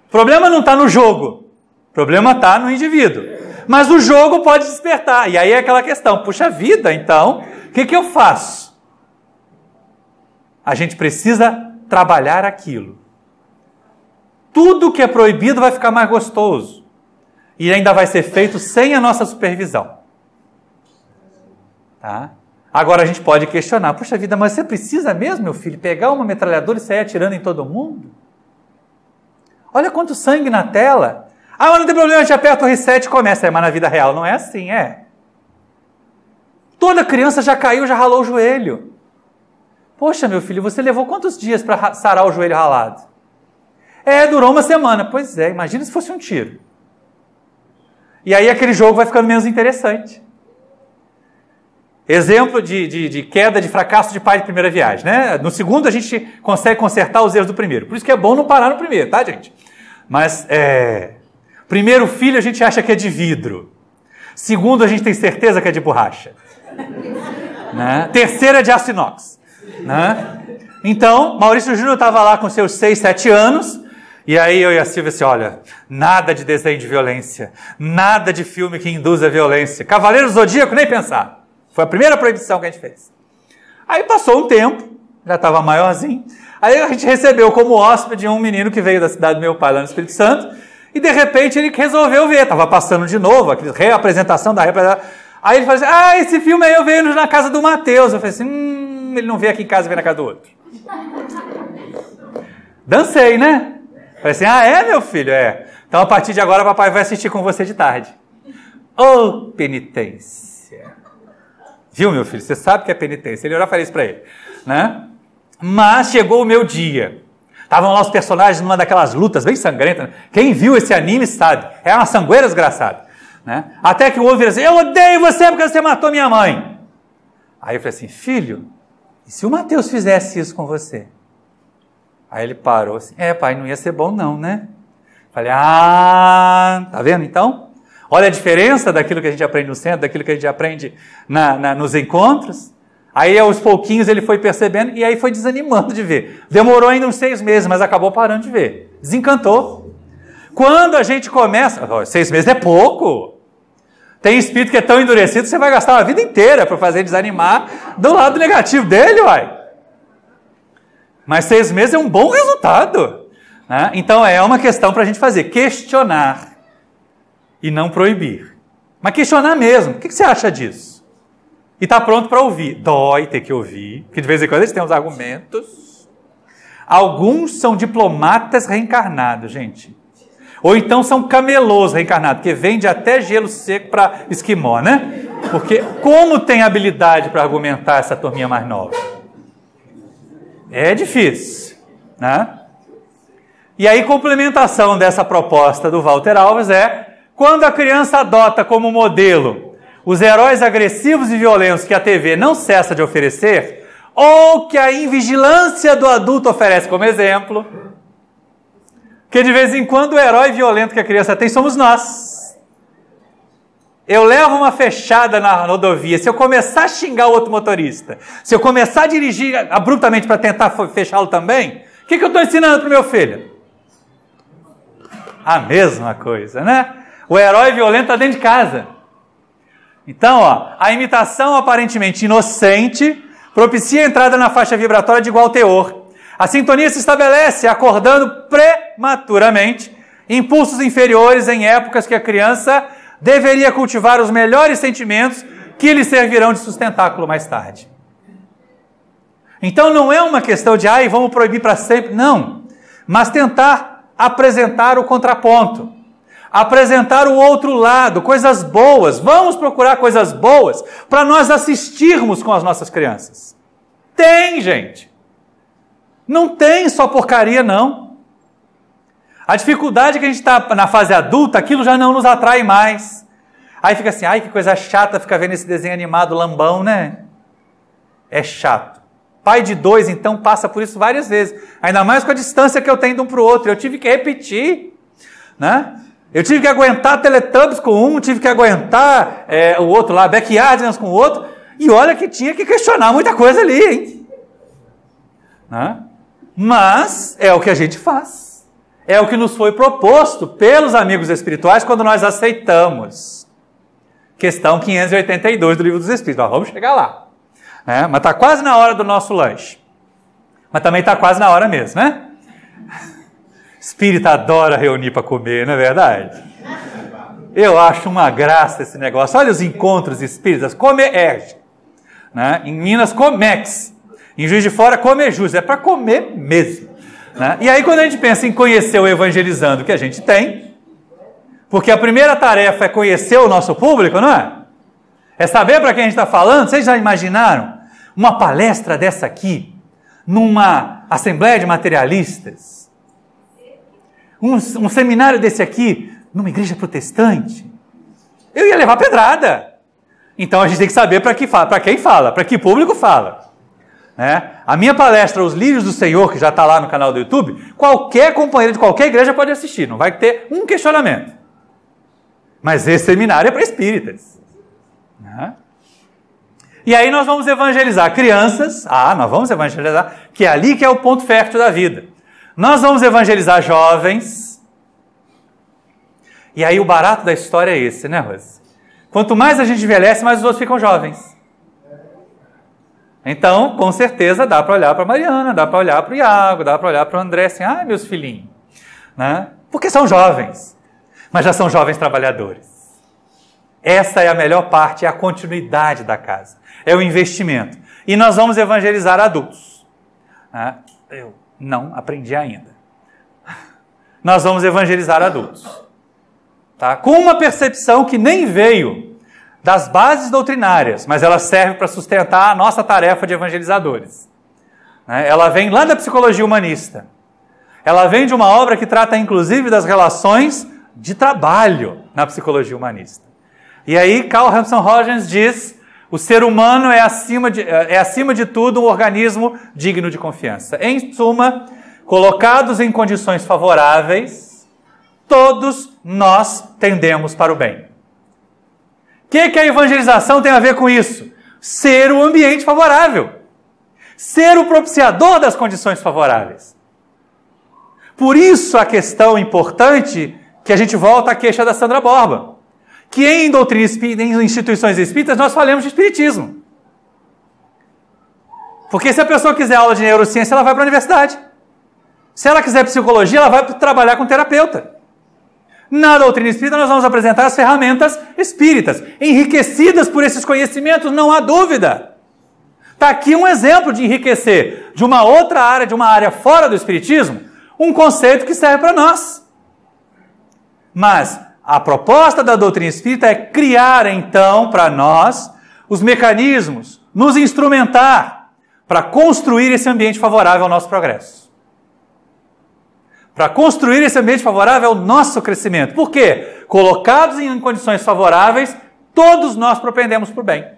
O problema não está no jogo. O problema está no indivíduo. Mas o jogo pode despertar. E aí é aquela questão. Puxa vida, então, o que eu faço? A gente precisa trabalhar aquilo. Tudo que é proibido vai ficar mais gostoso. E ainda vai ser feito sem a nossa supervisão. Tá? Agora a gente pode questionar, puxa vida, mas você precisa mesmo, meu filho, pegar uma metralhadora e sair atirando em todo mundo? Olha quanto sangue na tela. Mas não tem problema, a gente aperta o reset e começa. Mas na vida real não é assim, é? Toda criança já caiu, já ralou o joelho. Poxa, meu filho, você levou quantos dias para sarar o joelho ralado? Durou uma semana. Pois é, imagina se fosse um tiro. E aí aquele jogo vai ficando menos interessante. Exemplo de queda, de fracasso de pai de primeira viagem, né? No segundo a gente consegue consertar os erros do primeiro. Por isso que é bom não parar no primeiro, tá, gente? Mas, primeiro filho a gente acha que é de vidro. Segundo a gente tem certeza que é de borracha. Né? Terceiro é de aço inox. Né? Então, Maurício Júnior estava lá com seus 6, 7 anos, e aí eu e a Silvia assim, olha, nada de desenho de violência, nada de filme que induza a violência. Cavaleiro do Zodíaco, nem pensar. Foi a primeira proibição que a gente fez. Aí passou um tempo, já estava maiorzinho, aí a gente recebeu como hóspede um menino que veio da cidade do meu pai, lá no Espírito Santo, e de repente ele resolveu ver, estava passando de novo, a reapresentação da representação. Aí ele falou assim, esse filme aí eu veio na casa do Mateus. Eu falei assim, ele não veio aqui em casa, veio na casa do outro. Dancei, né? Falei assim, meu filho? Então a partir de agora o papai vai assistir com você de tarde. Ô, penitência. Viu, meu filho? Você sabe que é penitência. Eu já falei isso para ele. Né? Mas chegou o meu dia. Estavam lá os personagens numa daquelas lutas bem sangrentas. Quem viu esse anime sabe. É uma sangueira desgraçada. Né? Até que o outro vira assim, eu odeio você porque você matou minha mãe. Aí eu falei assim, filho, e se o Mateus fizesse isso com você? Aí ele parou assim, pai, não ia ser bom não, né? Falei, tá vendo então? Olha a diferença daquilo que a gente aprende no centro, daquilo que a gente aprende nos encontros. Aí aos pouquinhos ele foi percebendo e aí foi desanimando de ver. Demorou ainda uns 6 meses, mas acabou parando de ver. Desencantou. Quando a gente começa... 6 meses é pouco. Tem espírito que é tão endurecido que você vai gastar uma vida inteira para fazer desanimar do lado negativo dele, uai. Mas 6 meses é um bom resultado. Né? Então é uma questão para a gente fazer. Questionar. E não proibir. Mas questionar mesmo. O que você acha disso? E está pronto para ouvir. Dói ter que ouvir. Porque de vez em quando eles têm uns argumentos. Alguns são diplomatas reencarnados, gente. Ou então são camelôs reencarnados. Que vende até gelo seco para esquimó, né? Porque como tem habilidade para argumentar essa turminha mais nova? É difícil. Né? E aí complementação dessa proposta do Walter Alves Quando a criança adota como modelo os heróis agressivos e violentos que a TV não cessa de oferecer, ou que a invigilância do adulto oferece como exemplo, que de vez em quando o herói violento que a criança tem somos nós. Eu levo uma fechada na rodovia, se eu começar a xingar o outro motorista, se eu começar a dirigir abruptamente para tentar fechá-lo também, o que eu estou ensinando para o meu filho? A mesma coisa, né? O herói violento está dentro de casa. Então, a imitação aparentemente inocente propicia a entrada na faixa vibratória de igual teor. A sintonia se estabelece acordando prematuramente impulsos inferiores em épocas que a criança deveria cultivar os melhores sentimentos que lhe servirão de sustentáculo mais tarde. Então não é uma questão de, vamos proibir para sempre, não. Mas tentar apresentar o contraponto. Apresentar o outro lado, coisas boas. Vamos procurar coisas boas para nós assistirmos com as nossas crianças. Tem, gente. Não tem só porcaria, não. A dificuldade é que a gente está na fase adulta, aquilo já não nos atrai mais. Aí fica assim, que coisa chata ficar vendo esse desenho animado lambão, né? É chato. Pai de 2, então, passa por isso várias vezes. Ainda mais com a distância que eu tenho de um para o outro. Eu tive que repetir, né? Eu tive que aguentar Teletubbies com um, tive que aguentar o outro lá, Backyardigans com o outro. E olha que tinha que questionar muita coisa ali, hein? Né? Mas é o que a gente faz. É o que nos foi proposto pelos amigos espirituais quando nós aceitamos. Questão 582 do Livro dos Espíritos. Nós vamos chegar lá. Mas está quase na hora do nosso lanche. Mas também está quase na hora mesmo, né? Espírita adora reunir para comer, não é verdade? Eu acho uma graça esse negócio. Olha os encontros espíritas. Comerge. Né? Em Minas, Comex. Em Juiz de Fora, Comejus. É para comer mesmo. Né? E aí quando a gente pensa em conhecer o evangelizando que a gente tem, porque a primeira tarefa é conhecer o nosso público, não é? É saber para quem a gente está falando. Vocês já imaginaram uma palestra dessa aqui, numa assembleia de materialistas? Um seminário desse aqui, numa igreja protestante? Eu ia levar pedrada. Então a gente tem que saber para quem fala, para que público fala. A minha palestra, Os Lírios do Senhor, que já está lá no canal do YouTube, qualquer companheiro de qualquer igreja pode assistir, não vai ter um questionamento. Mas esse seminário é para espíritas. E aí nós vamos evangelizar crianças, nós vamos evangelizar, que é ali que é o ponto fértil da vida. Nós vamos evangelizar jovens, e aí o barato da história é esse, né, Rose? Quanto mais a gente envelhece, mais os outros ficam jovens. Então, com certeza, dá para olhar para a Mariana, dá para olhar para o Iago, dá para olhar para o André, assim, meus filhinhos, né? Porque são jovens, mas já são jovens trabalhadores. Essa é a melhor parte, é a continuidade da casa, é o investimento. E nós vamos evangelizar adultos. Eu não aprendi ainda. Nós vamos evangelizar adultos. Tá? Com uma percepção que nem veio das bases doutrinárias, mas ela serve para sustentar a nossa tarefa de evangelizadores. Ela vem lá da psicologia humanista. Ela vem de uma obra que trata inclusive das relações de trabalho na psicologia humanista. E aí Carl Hampson Rogens diz: o ser humano é acima de tudo um organismo digno de confiança. Em suma, colocados em condições favoráveis, todos nós tendemos para o bem. O que a evangelização tem a ver com isso? Ser o ambiente favorável. Ser o propiciador das condições favoráveis. Por isso a questão importante que a gente volta à queixa da Sandra Borba. Que em doutrina espírita, em instituições espíritas, nós falamos de espiritismo. Porque se a pessoa quiser aula de neurociência, ela vai para a universidade. Se ela quiser psicologia, ela vai trabalhar com terapeuta. Na doutrina espírita, nós vamos apresentar as ferramentas espíritas, enriquecidas por esses conhecimentos, não há dúvida. Está aqui um exemplo de enriquecer de uma outra área, de uma área fora do espiritismo, um conceito que serve para nós. Mas a proposta da doutrina espírita é criar, então, para nós, os mecanismos, nos instrumentar para construir esse ambiente favorável ao nosso progresso. Para construir esse ambiente favorável ao nosso crescimento. Por quê? colocados em condições favoráveis, todos nós propendemos para o bem.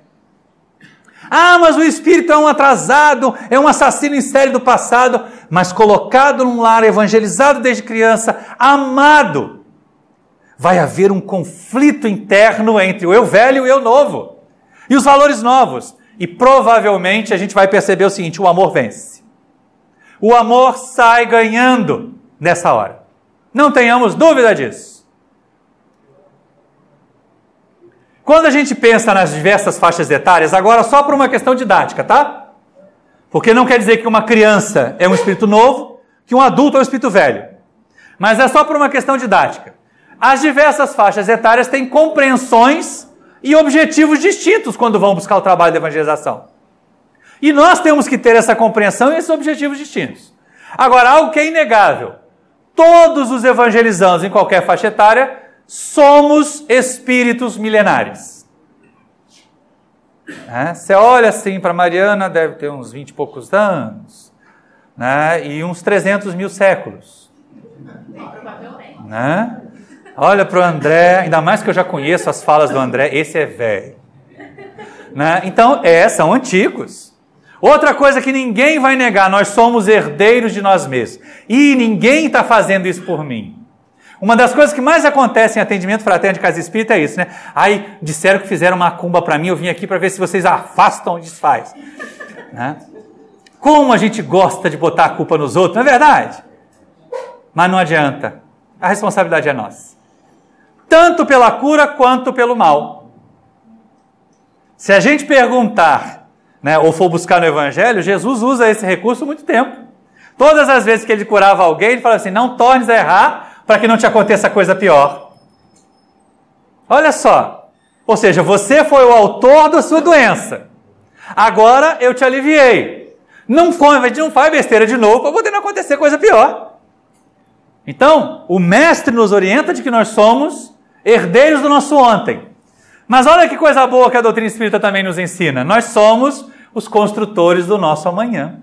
Ah, mas o espírito é um atrasado, é um assassino em série do passado, mas colocado num lar, evangelizado desde criança, amado, vai haver um conflito interno entre o eu velho e o eu novo, e os valores novos, e provavelmente a gente vai perceber o seguinte: o amor vence. O amor sai ganhando nessa hora. Não tenhamos dúvida disso. Quando a gente pensa nas diversas faixas etárias, agora só por uma questão didática, tá? Porque não quer dizer que uma criança é um espírito novo, que um adulto é um espírito velho. Mas é só por uma questão didática. As diversas faixas etárias têm compreensões e objetivos distintos quando vão buscar o trabalho de evangelização. E nós temos que ter essa compreensão e esses objetivos distintos. Agora, algo que é inegável: todos os evangelizandos em qualquer faixa etária somos espíritos milenares. Você olha assim para Mariana, deve ter uns 20 e poucos anos, né? E uns 300 mil séculos. Provavelmente. Né? Olha para o André, ainda mais que eu já conheço as falas do André, esse é velho. Né? Então, são antigos. Outra coisa que ninguém vai negar: nós somos herdeiros de nós mesmos. E ninguém está fazendo isso por mim. Uma das coisas que mais acontece em atendimento fraterno de casa espírita é isso, né? Aí disseram que fizeram uma macumba para mim, eu vim aqui para ver se vocês afastam ou desfaz. Né? Como a gente gosta de botar a culpa nos outros, não é verdade? Mas não adianta. A responsabilidade é nossa. Tanto pela cura quanto pelo mal. Se a gente perguntar, né, ou for buscar no Evangelho, Jesus usa esse recurso há muito tempo. Todas as vezes que ele curava alguém, ele falava assim: não tornes a errar, para que não te aconteça coisa pior. Olha só. Ou seja, você foi o autor da sua doença. Agora eu te aliviei. Não faz besteira de novo para poder não acontecer coisa pior. Então, o mestre nos orienta de que nós somos herdeiros do nosso ontem. Mas olha que coisa boa que a doutrina espírita também nos ensina. Nós somos os construtores do nosso amanhã.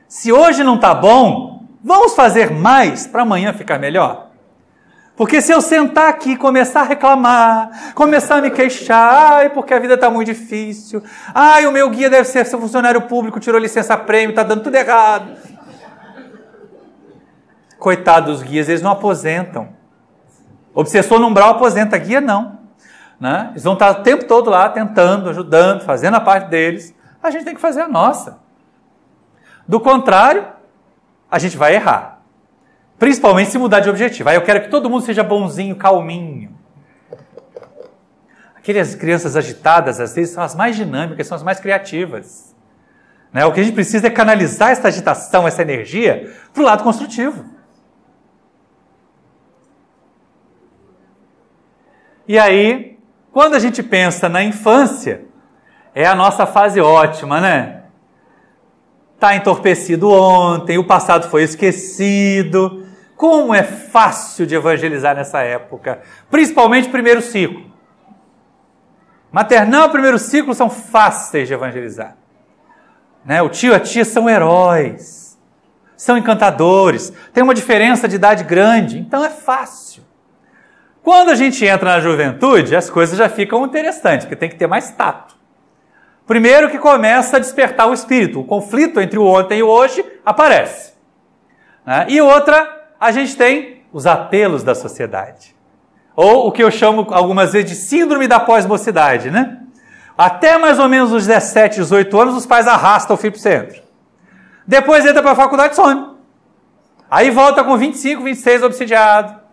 Se hoje não está bom, vamos fazer mais para amanhã ficar melhor? Porque se eu sentar aqui e começar a reclamar, começar a me queixar, porque a vida está muito difícil, o meu guia deve ser funcionário público, tirou licença-prêmio, está dando tudo errado. Coitado dos guias, eles não aposentam. Obsessor no umbral aposenta, guia não. Né? Eles vão estar o tempo todo lá tentando, ajudando, fazendo a parte deles. A gente tem que fazer a nossa. Do contrário, a gente vai errar. Principalmente se mudar de objetivo. Aí eu quero que todo mundo seja bonzinho, calminho. Aquelas crianças agitadas, às vezes, são as mais dinâmicas, são as mais criativas. Né? O que a gente precisa é canalizar essa agitação, essa energia, para o lado construtivo. E aí, quando a gente pensa na infância, é a nossa fase ótima, né? Está entorpecido ontem, o passado foi esquecido. Como é fácil de evangelizar nessa época, principalmente primeiro ciclo. Maternal e primeiro ciclo são fáceis de evangelizar. Né? O tio e a tia são heróis, são encantadores, tem uma diferença de idade grande, então é fácil. Quando a gente entra na juventude, as coisas já ficam interessantes, porque tem que ter mais tato. Primeiro que começa a despertar o espírito, o conflito entre o ontem e o hoje aparece. Né? E outra, a gente tem os apelos da sociedade. Ou o que eu chamo algumas vezes de síndrome da pós-mocidade, né? Até mais ou menos os 17, 18 anos, os pais arrastam o filho para o centro. Depois entra para a faculdade e some. Aí volta com 25, 26 obsidiado.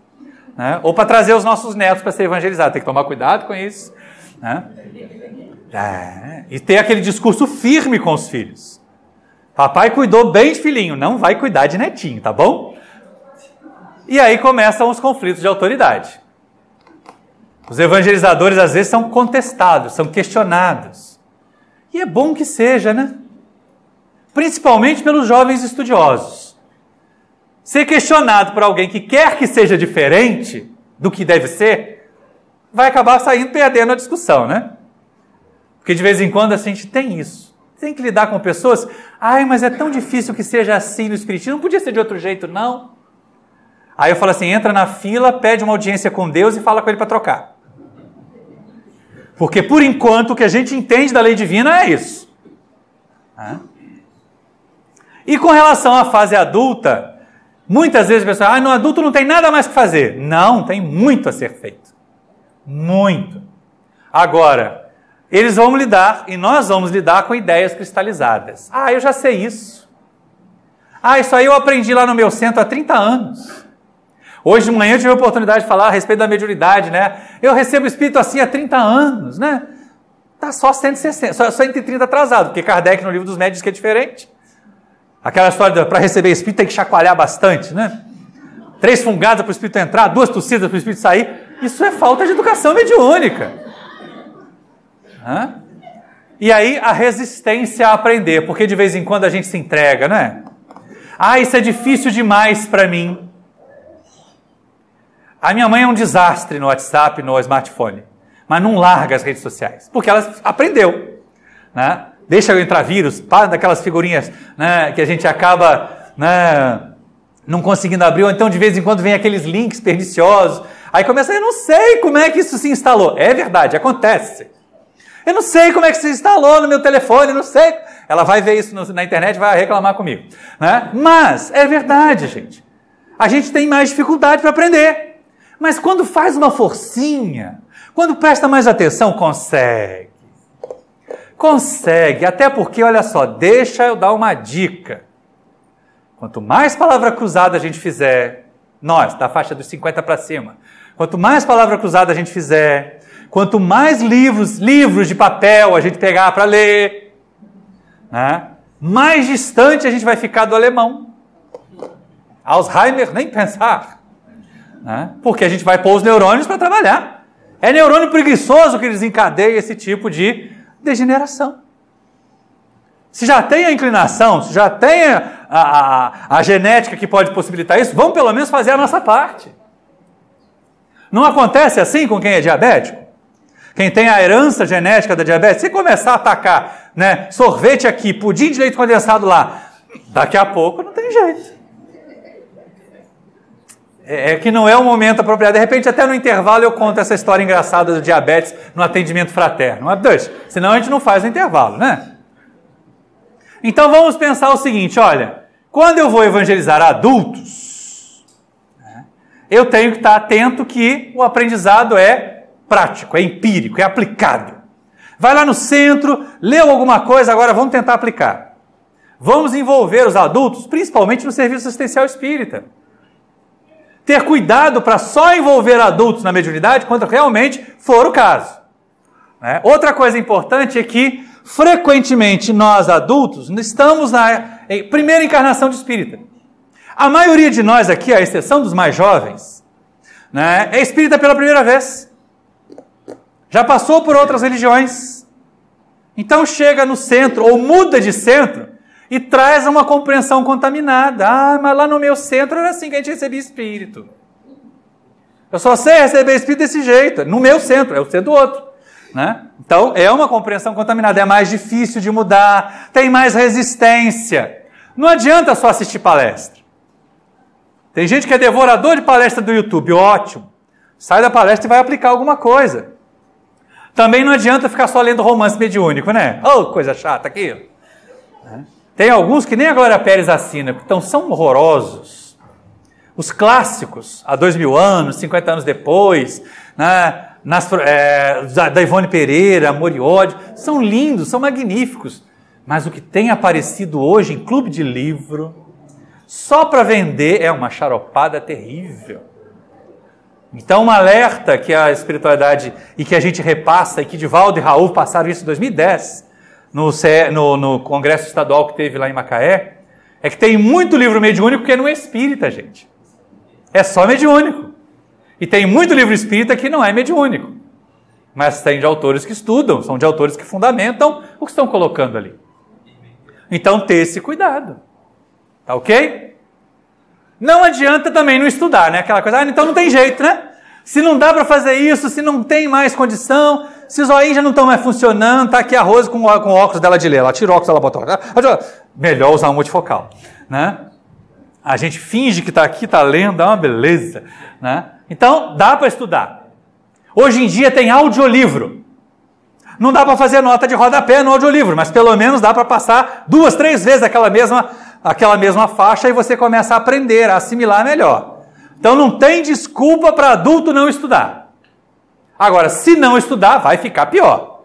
Né? Ou para trazer os nossos netos para ser evangelizados. Tem que tomar cuidado com isso. Né? E ter aquele discurso firme com os filhos. Papai cuidou bem de filhinho, não vai cuidar de netinho, tá bom? E aí começam os conflitos de autoridade. Os evangelizadores às vezes são contestados, são questionados. E é bom que seja, né? Principalmente pelos jovens estudiosos. Ser questionado por alguém que quer que seja diferente do que deve ser, vai acabar saindo perdendo a discussão, né? Porque de vez em quando a gente tem isso. Tem que lidar com pessoas, mas é tão difícil que seja assim no espiritismo, não podia ser de outro jeito, não. Aí eu falo assim, entra na fila, pede uma audiência com Deus e fala com ele para trocar. Porque por enquanto o que a gente entende da lei divina é isso. E com relação à fase adulta, muitas vezes o pessoal, no adulto não tem nada mais que fazer. Não, tem muito a ser feito. Muito. Agora, eles vão lidar, e nós vamos lidar com ideias cristalizadas. Eu já sei isso. Isso aí eu aprendi lá no meu centro há 30 anos. Hoje de manhã eu tive a oportunidade de falar a respeito da mediunidade, né? Eu recebo o Espírito assim há 30 anos, né? Tá só 160, só 130 atrasado, porque Kardec no Livro dos Médiuns diz que é diferente. Aquela história para receber Espírito tem que chacoalhar bastante, né? 3 fungadas para o Espírito entrar, 2 tossidas para o Espírito sair. Isso é falta de educação mediúnica. E aí a resistência a aprender, porque de vez em quando a gente se entrega, né? Isso é difícil demais para mim. A minha mãe é um desastre no WhatsApp, no smartphone, mas não larga as redes sociais, porque ela aprendeu, né? Deixa eu entrar vírus, para daquelas figurinhas, né, que a gente acaba, né, não conseguindo abrir, ou então de vez em quando vem aqueles links perniciosos, aí começa, eu não sei como é que isso se instalou. É verdade, acontece. Eu não sei como é que se instalou no meu telefone, não sei. Ela vai ver isso na internet e vai reclamar comigo, né? Mas é verdade, gente. A gente tem mais dificuldade para aprender. Mas quando faz uma forcinha, quando presta mais atenção, consegue. Consegue, até porque, olha só, deixa eu dar uma dica. Quanto mais palavra cruzada a gente fizer, nós, da faixa dos 50 para cima, quanto mais palavra cruzada a gente fizer, quanto mais livros de papel a gente pegar para ler, né, mais distante a gente vai ficar do alemão. Alzheimer, nem pensar. Porque a gente vai pôr os neurônios para trabalhar. É neurônio preguiçoso que desencadeia esse tipo de degeneração. Se já tem a inclinação, se já tem a genética que pode possibilitar isso, vamos pelo menos fazer a nossa parte. Não acontece assim com quem é diabético? Quem tem a herança genética da diabetes, se começar a atacar, né, sorvete aqui, pudim de leite condensado lá, daqui a pouco não tem jeito. É que não é o momento apropriado. De repente, até no intervalo, eu conto essa história engraçada do diabetes no atendimento fraterno. Mas deixa, senão a gente não faz no intervalo, né? Então, vamos pensar o seguinte, olha, quando eu vou evangelizar adultos, eu tenho que estar atento que o aprendizado é prático, é empírico, é aplicado. Vai lá no centro, leu alguma coisa, agora vamos tentar aplicar. Vamos envolver os adultos, principalmente no serviço assistencial espírita. Ter cuidado para só envolver adultos na mediunidade quando realmente for o caso. Outra coisa importante é que, frequentemente, nós adultos estamos na primeira encarnação de espírita. A maioria de nós aqui, à exceção dos mais jovens, né, é espírita pela primeira vez. Já passou por outras religiões. Então chega no centro, ou muda de centro, e traz uma compreensão contaminada. Mas lá no meu centro era assim que a gente recebia espírito. Eu só sei receber espírito desse jeito. No meu centro, é o centro do outro. Né? Então, é uma compreensão contaminada. É mais difícil de mudar. Tem mais resistência. Não adianta só assistir palestra. Tem gente que é devorador de palestra do YouTube. Ótimo. Sai da palestra e vai aplicar alguma coisa. Também não adianta ficar só lendo romance mediúnico, né? Oh, coisa chata aquilo. Tem alguns que nem a Glória Pérez assina, então são horrorosos. Os clássicos, há 2000 anos, 50 anos depois, né, da Ivone Pereira, Amor e Ódio, são lindos, são magníficos. Mas o que tem aparecido hoje em clube de livro, só para vender, é uma charopada terrível. Então, um alerta que a espiritualidade, e que a gente repassa, e que Divaldo e Raul passaram isso em 2010, no congresso estadual que teve lá em Macaé, é que tem muito livro mediúnico que não é espírita, gente. É só mediúnico. E tem muito livro espírita que não é mediúnico. Mas tem de autores que estudam, são de autores que fundamentam o que estão colocando ali. Então, ter esse cuidado. Tá ok? Não adianta também não estudar, né? Aquela coisa, então não tem jeito, né? Se não dá para fazer isso, se não tem mais condição, se os olhinhos já não estão mais funcionando, tá aqui a Rose com o óculos dela de ler, ela tira o óculos, ela bota o óculos. Melhor usar um multifocal, né? A gente finge que está aqui, está lendo, é uma beleza, né? Então, dá para estudar. Hoje em dia tem audiolivro. Não dá para fazer nota de rodapé no audiolivro, mas pelo menos dá para passar 2, 3 vezes aquela mesma faixa e você começa a aprender, a assimilar melhor. Então não tem desculpa para adulto não estudar. Agora, se não estudar, vai ficar pior.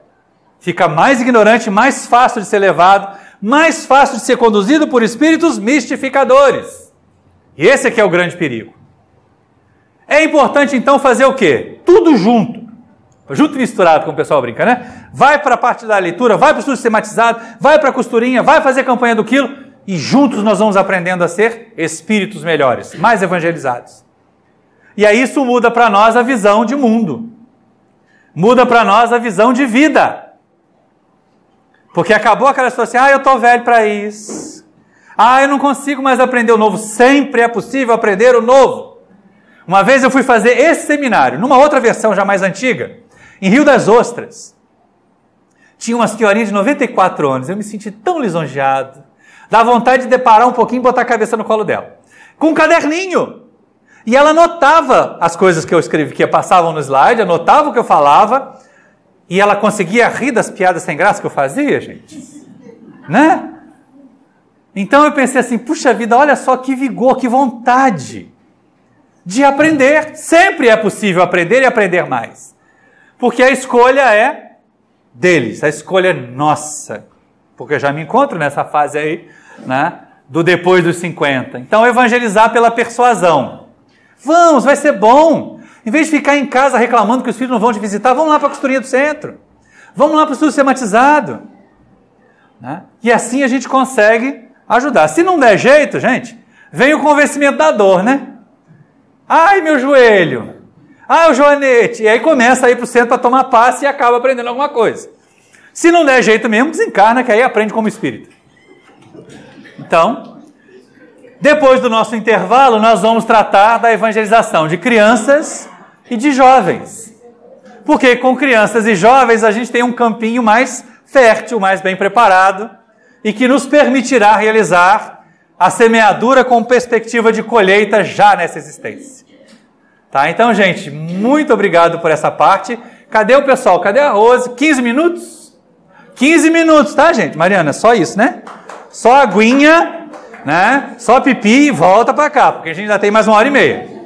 Fica mais ignorante, mais fácil de ser levado, mais fácil de ser conduzido por espíritos mistificadores. E esse aqui é o grande perigo. É importante então fazer o quê? Tudo junto. Junto e misturado, como o pessoal brinca, né? Vai para a parte da leitura, vai para o estudo sistematizado, vai para a costurinha, vai fazer campanha do quilo e juntos nós vamos aprendendo a ser espíritos melhores, mais evangelizados. E aí isso muda para nós a visão de mundo. Muda para nós a visão de vida. Porque acabou aquela situação assim, eu estou velho para isso. Eu não consigo mais aprender o novo. Sempre é possível aprender o novo. Uma vez eu fui fazer esse seminário, numa outra versão já mais antiga, em Rio das Ostras. Tinha uma senhorinha de 94 anos, eu me senti tão lisonjeado. Dá vontade de deparar um pouquinho e botar a cabeça no colo dela. Com um caderninho. E ela anotava as coisas que eu escrevi, que passavam no slide, anotava o que eu falava, e ela conseguia rir das piadas sem graça que eu fazia, gente. Né? Então eu pensei assim, puxa vida, olha só que vigor, que vontade de aprender. Sempre é possível aprender e aprender mais. Porque a escolha é deles, a escolha é nossa. Porque eu já me encontro nessa fase aí, né, do depois dos 50. Então, evangelizar pela persuasão. Vamos, vai ser bom. Em vez de ficar em casa reclamando que os filhos não vão te visitar, vamos lá para a costurinha do centro. Vamos lá para o estudo sistematizado. Né? E assim a gente consegue ajudar. Se não der jeito, gente, vem o convencimento da dor, né? Ai, meu joelho. O joanete. E aí começa a ir para o centro para tomar passe e acaba aprendendo alguma coisa. Se não der jeito mesmo, desencarna, que aí aprende como espírito. Então, depois do nosso intervalo, nós vamos tratar da evangelização de crianças e de jovens. Porque com crianças e jovens a gente tem um campinho mais fértil, mais bem preparado e que nos permitirá realizar a semeadura com perspectiva de colheita já nessa existência. Tá? Então, gente, muito obrigado por essa parte. Cadê o pessoal? Cadê a Rose? 15 minutos? 15 minutos, tá, gente? Mariana, só isso, né? Só aguinha, né? Só pipi e volta para cá, porque a gente ainda tem mais 1h30.